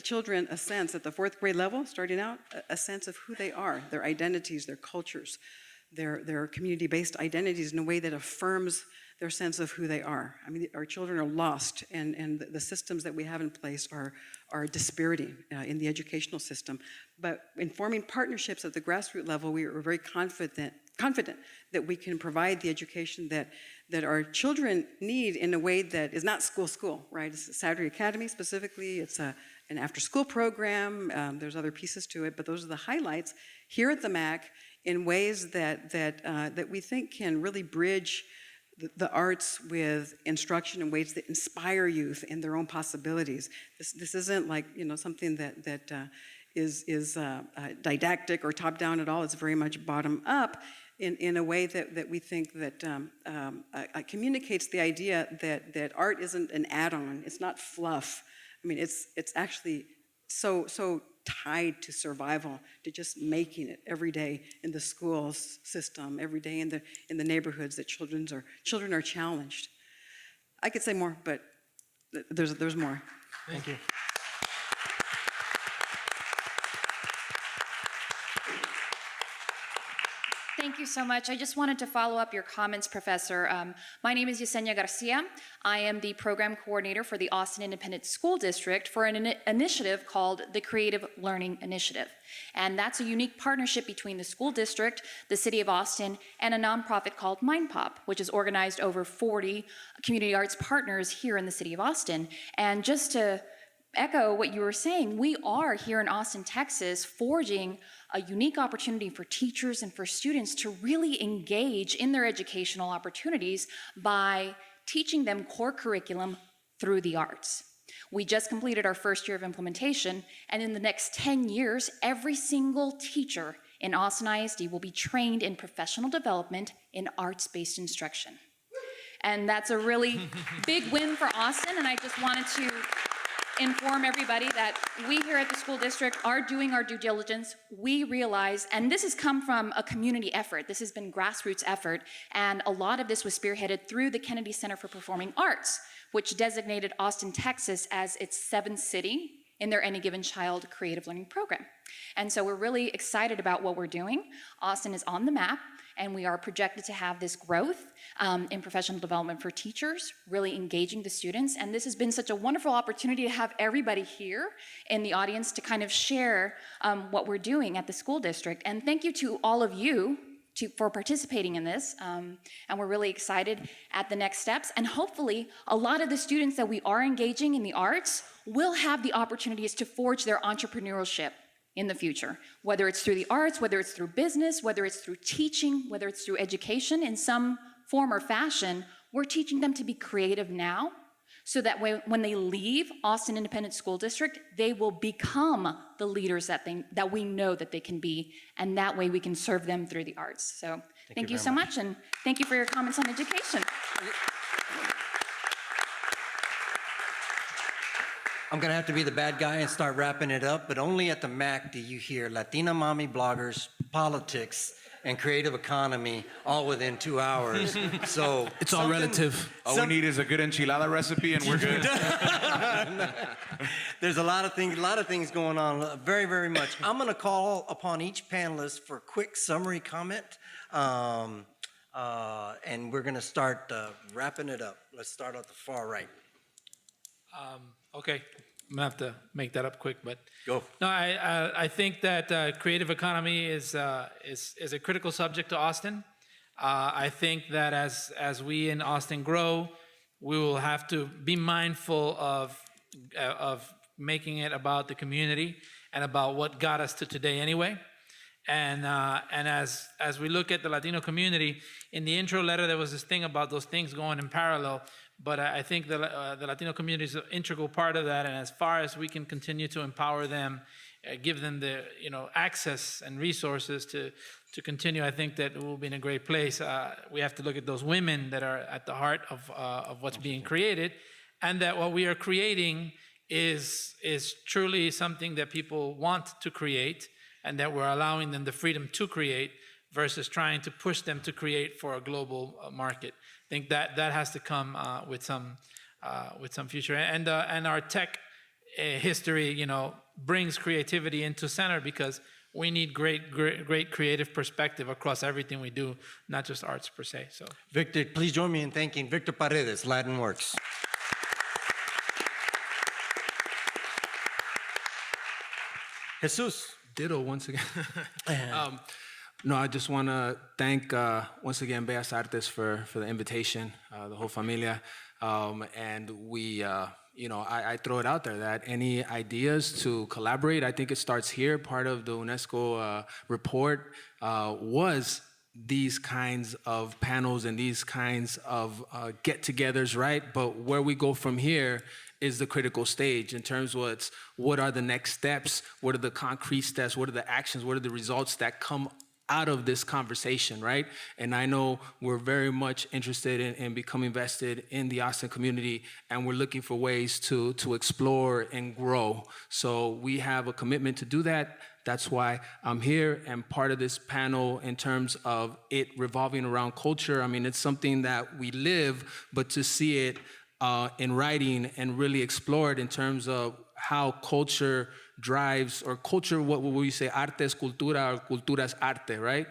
children a sense at the 4th grade level, starting out, a sense of who they are, their identities, their cultures, their community-based identities in a way that affirms their sense of who they are. I mean, our children are lost, and the systems that we have in place are dispiriting in the educational system. But in forming partnerships at the grassroots level, we are very confident that we can provide the education that our children need in a way that is not school, right? It's a Saturday Academy specifically. It's an after-school program. There's other pieces to it, but those are the highlights here at the MAC in ways that we think can really bridge the arts with instruction in ways that inspire youth in their own possibilities. This isn't like, something that is didactic or top-down at all. It's very much bottom-up in a way that we think that communicates the idea that art isn't an add-on. It's not fluff. I mean, it's actually so tied to survival, to just making it every day in the school system, every day in the neighborhoods that children are challenged. I could say more, but there's more. Thank you. Thank you so much. I just wanted to follow up your comments, Professor. My name is Yesenia Garcia. I am the program coordinator for the Austin Independent School District for an initiative called the Creative Learning Initiative. And that's a unique partnership between the school district, the city of Austin, and a nonprofit called MindPop, which has organized over 40 community arts partners here in the city of Austin. And just to echo what you were saying, we are here in Austin, Texas, forging a unique opportunity for teachers and for students to really engage in their educational opportunities by teaching them core curriculum through the arts. We just completed our first year of implementation, and in the next 10 years, every single teacher in Austin ISD will be trained in professional development in arts-based instruction. And that's a really big win for Austin, and I just wanted to inform everybody that we here at the school district are doing our due diligence. We realize, and this has come from a community effort, this has been grassroots effort, and a lot of this was spearheaded through the Kennedy Center for Performing Arts, which designated Austin, Texas as its 7th city in their Any Given Child creative learning program. And so we're really excited about what we're doing. Austin is on the map, and we are projected to have this growth in professional development for teachers, really engaging the students. And this has been such a wonderful opportunity to have everybody here in the audience to kind of share what we're doing at the school district. And thank you to all of you for participating in this. And we're really excited at the next steps. And hopefully, a lot of the students that we are engaging in the arts will have the opportunities to forge their entrepreneurship in the future, whether it's through the arts, whether it's through business, whether it's through teaching, whether it's through education in some form or fashion. We're teaching them to be creative now, so that when they leave Austin Independent School District, they will become the leaders that we know that they can be, and that way we can serve them through the arts. So thank you so much, and thank you for your comments on education. I'm gonna have to be the bad guy and start wrapping it up, but only at the MAC do you hear Latina mommy bloggers, politics, and creative economy all within 2 hours. So It's all relative. All we need is a good enchilada recipe and we're good. There's a lot of things going on, very, very much. I'm gonna call upon each panelist for a quick summary comment, and we're gonna start wrapping it up. Let's start at the far right. Okay, I'm gonna have to make that up quick, but Go. no, I think that creative economy is a critical subject to Austin. I think that as we in Austin grow, we will have to be mindful of making it about the community and about what got us to today anyway. And as we look at the Latino community, in the intro letter, there was this thing about those things going in parallel. But I think the Latino community is an integral part of that. And as far as we can continue to empower them, give them the access and resources to continue, I think that we'll be in a great place. We have to look at those women that are at the heart of what's being created, and that what we are creating is truly something that people want to create, and that we're allowing them the freedom to create versus trying to push them to create for a global market. I think that has to come with some future. And our tech history, brings creativity into center, because we need great creative perspective across everything we do, not just arts per se. So, Victor, please join me in thanking Victor Paredes, Latin Works. Jesus. Ditto once again. No, I just want to thank once again Bellas Artes for the invitation, the whole familia, and we. I throw it out there that any ideas to collaborate, I think it starts here. Part of the UNESCO report was these kinds of panels and these kinds of get-togethers, right? But where we go from here is the critical stage in terms of what are the next steps, what are the concrete steps, what are the actions, what are the results that come out of this conversation, right? And I know we're very much interested in becoming invested in the Austin community, and we're looking for ways to explore and grow. So we have a commitment to do that. That's why I'm here, and part of this panel in terms of it revolving around culture, I mean, it's something that we live, but to see it in writing and really explore it in terms of how culture drives, or culture, what would we say, arte es cultura, or cultura es arte, right?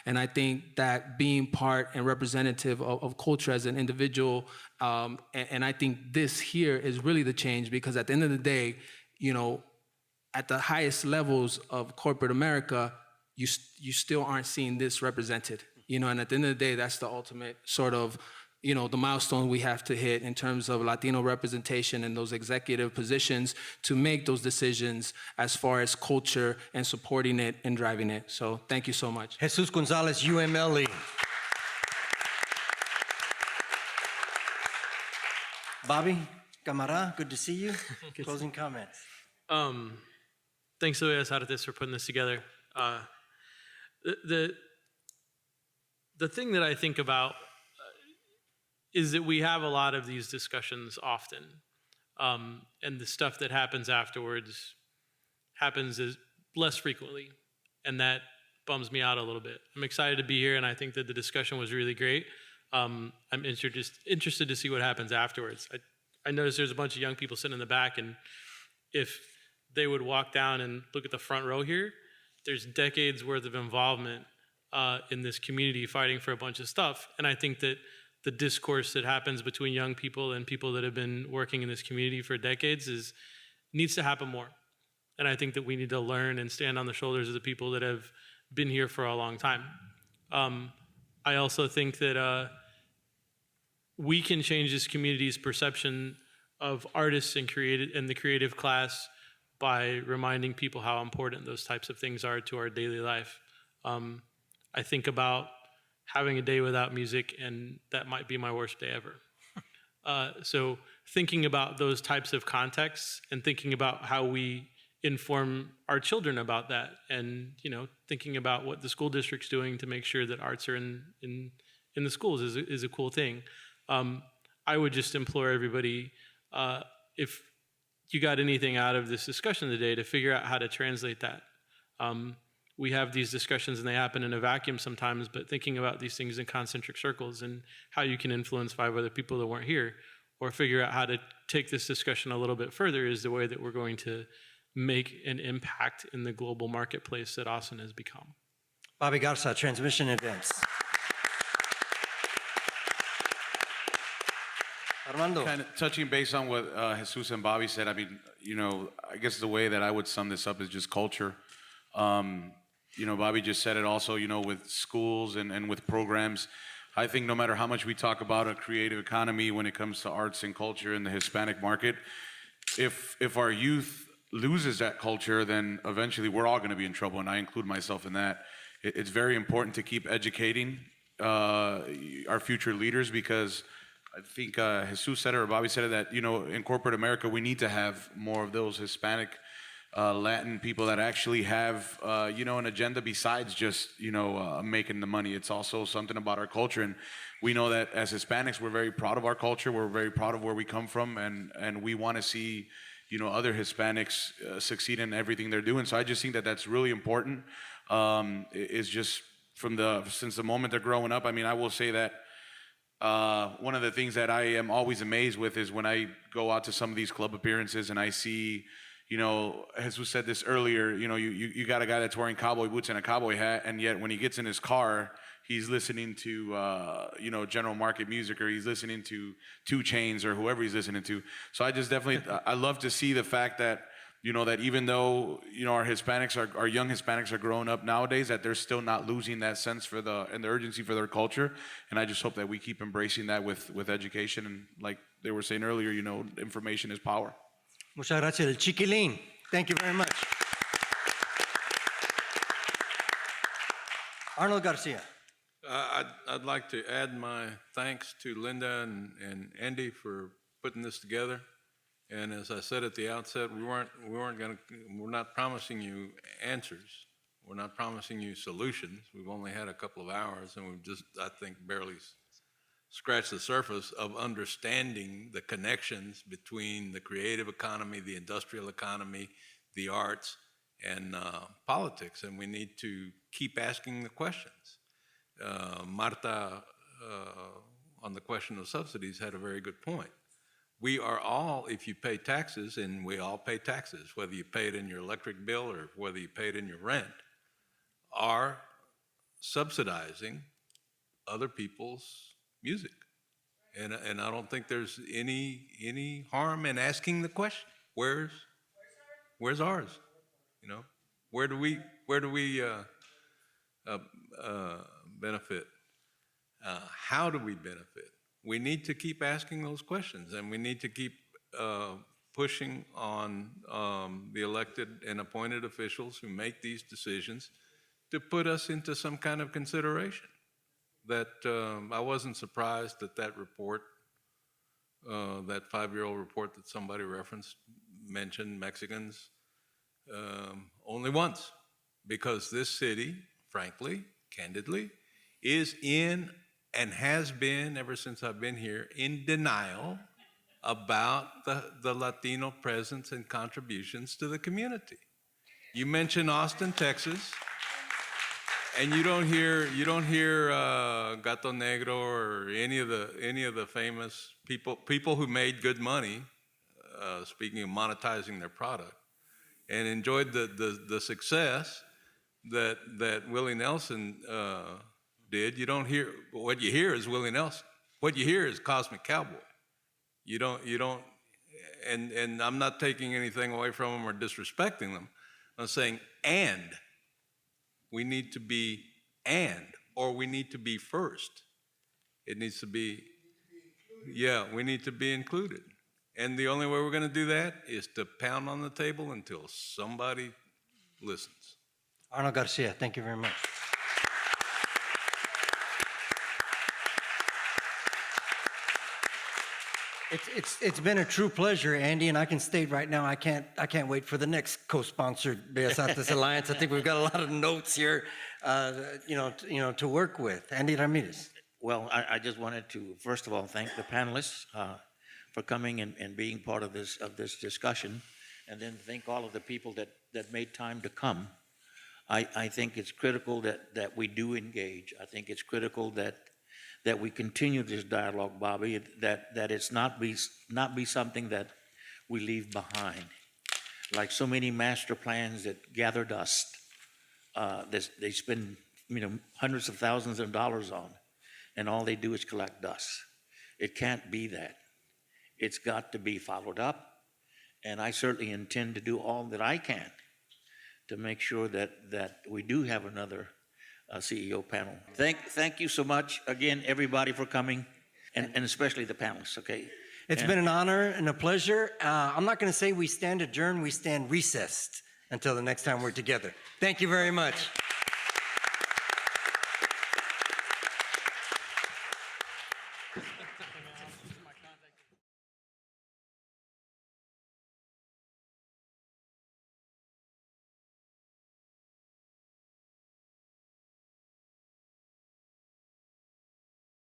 And I think that being part and representative of culture as an individual, and I think this here is really the change, because at the end of the day, at the highest levels of corporate America, you still aren't seeing this represented, and at the end of the day, that's the ultimate sort of the milestone we have to hit in terms of Latino representation in those executive positions to make those decisions as far as culture and supporting it and driving it. So thank you so much. Jesus Gonzalez, UMLE. Bobby, Camara, good to see you. Closing comments. Thanks to Bellas Artes for putting this together. The thing that I think about is that we have a lot of these discussions often, and the stuff that happens afterwards happens less frequently, and that bums me out a little bit. I'm excited to be here, and I think that the discussion was really great. I'm interested to see what happens afterwards. I noticed there's a bunch of young people sitting in the back, and if they would walk down and look at the front row here, there's decades worth of involvement in this community fighting for a bunch of stuff, and I think that the discourse that happens between young people and people that have been working in this community for decades needs to happen more. And I think that we need to learn and stand on the shoulders of the people that have been here for a long time. I also think that we can change this community's perception of artists and the creative class by reminding people how important those types of things are to our daily life. I think about having a day without music, and that might be my worst day ever. So thinking about those types of contexts and thinking about how we inform our children about that, and thinking about what the school district's doing to make sure that arts are in the schools is a cool thing. I would just implore everybody, if you got anything out of this discussion today, to figure out how to translate that. We have these discussions and they happen in a vacuum sometimes, but thinking about these things in concentric circles and how you can influence 5 other people that weren't here, or figure out how to take this discussion a little bit further, is the way that we're going to make an impact in the global marketplace that Austin has become. Bobby Garza, Transmission Events. Armando. Kind of touching base on what Jesus and Bobby said, I mean, I guess the way that I would sum this up is just culture. Bobby just said it also, with schools and with programs. I think no matter how much we talk about a creative economy when it comes to arts and culture in the Hispanic market, if our youth loses that culture, then eventually we're all going to be in trouble, and I include myself in that. It's very important to keep educating our future leaders, because I think Jesus said it, or Bobby said it, that, you know, in corporate America, we need to have more of those Hispanic, Latin people that actually have, you know, an agenda besides just, you know, making the money. It's also something about our culture. And we know that as Hispanics, we're very proud of our culture. We're very proud of where we come from. And we want to see, you know, other Hispanics succeed in everything they're doing. So I just think that that's really important. It's just since the moment they're growing up. I mean, I will say that one of the things that I am always amazed with is when I go out to some of these club appearances and I see, you know, Jesus said this earlier, you know, you got a guy that's wearing cowboy boots and a cowboy hat, and yet when he gets in his car, he's listening to, you know, general market music, or he's listening to 2 Chainz or whoever he's listening to. So I just definitely, I love to see the fact that, you know, that even though, you know, our young Hispanics are growing up nowadays, that they're still not losing that sense and the urgency for their culture. And I just hope that we keep embracing that with education. And like they were saying earlier, you know, information is power. Muchas gracias. El Chiquilín. Thank you very much. Arnold Garcia. I'd like to add my thanks to Linda and Andy for putting this together. And as I said at the outset, we're not promising you answers. We're not promising you solutions. We've only had a couple of hours, and we've just, I think, barely scratched the surface of understanding the connections between the creative economy, the industrial economy, the arts, and politics. And we need to keep asking the questions. Marta, on the question of subsidies, had a very good point. We are all, if you pay taxes, and we all pay taxes, whether you pay it in your electric bill or whether you pay it in your rent, are subsidizing other people's music. And I don't think there's any harm in asking the question, where's ours? You know, where do we benefit? How do we benefit? We need to keep asking those questions, and we need to keep pushing on the elected and appointed officials who make these decisions to put us into some kind of consideration. That I wasn't surprised that report, that 5-year-old report that somebody referenced, mentioned Mexicans only once, because this city, frankly, candidly, is in and has been, ever since I've been here, in denial about the Latino presence and contributions to the community. You mentioned Austin, Texas, and you don't hear Gato Negro or any of the famous people who made good money, speaking of monetizing their product, and enjoyed the success that Willie Nelson did. You don't hear, what you hear is Willie Nelson. What you hear is Cosmic Cowboy. You don't, and I'm not taking anything away from them or disrespecting them. I'm saying, and we need to be, or we need to be first. It needs to be, we need to be included. And the only way we're going to do that is to pound on the table until somebody listens. Arnold Garcia, thank you very much. It's been a true pleasure, Andy, and I can state right now I can't wait for the next co-sponsored Bellas Artes Alliance. I think we've got a lot of notes here, to work with. Andy Ramirez. Well, I just wanted to first of all thank the panelists for coming and being part of this discussion, and then thank all of the people that made time to come. I think it's critical that we do engage. I think it's critical that we continue this dialogue, Bobby, that it's not be something that we leave behind. Like so many master plans that gather dust, they spend hundreds of thousands of dollars on, and all they do is collect dust. It can't be that. It's got to be followed up, and I certainly intend to do all that I can to make sure that we do have another CEO panel. Thank you so much again, everybody, for coming, and especially the panelists, okay? It's been an honor and a pleasure. I'm not going to say we stand adjourned, we stand recessed until the next time we're together. Thank you very much.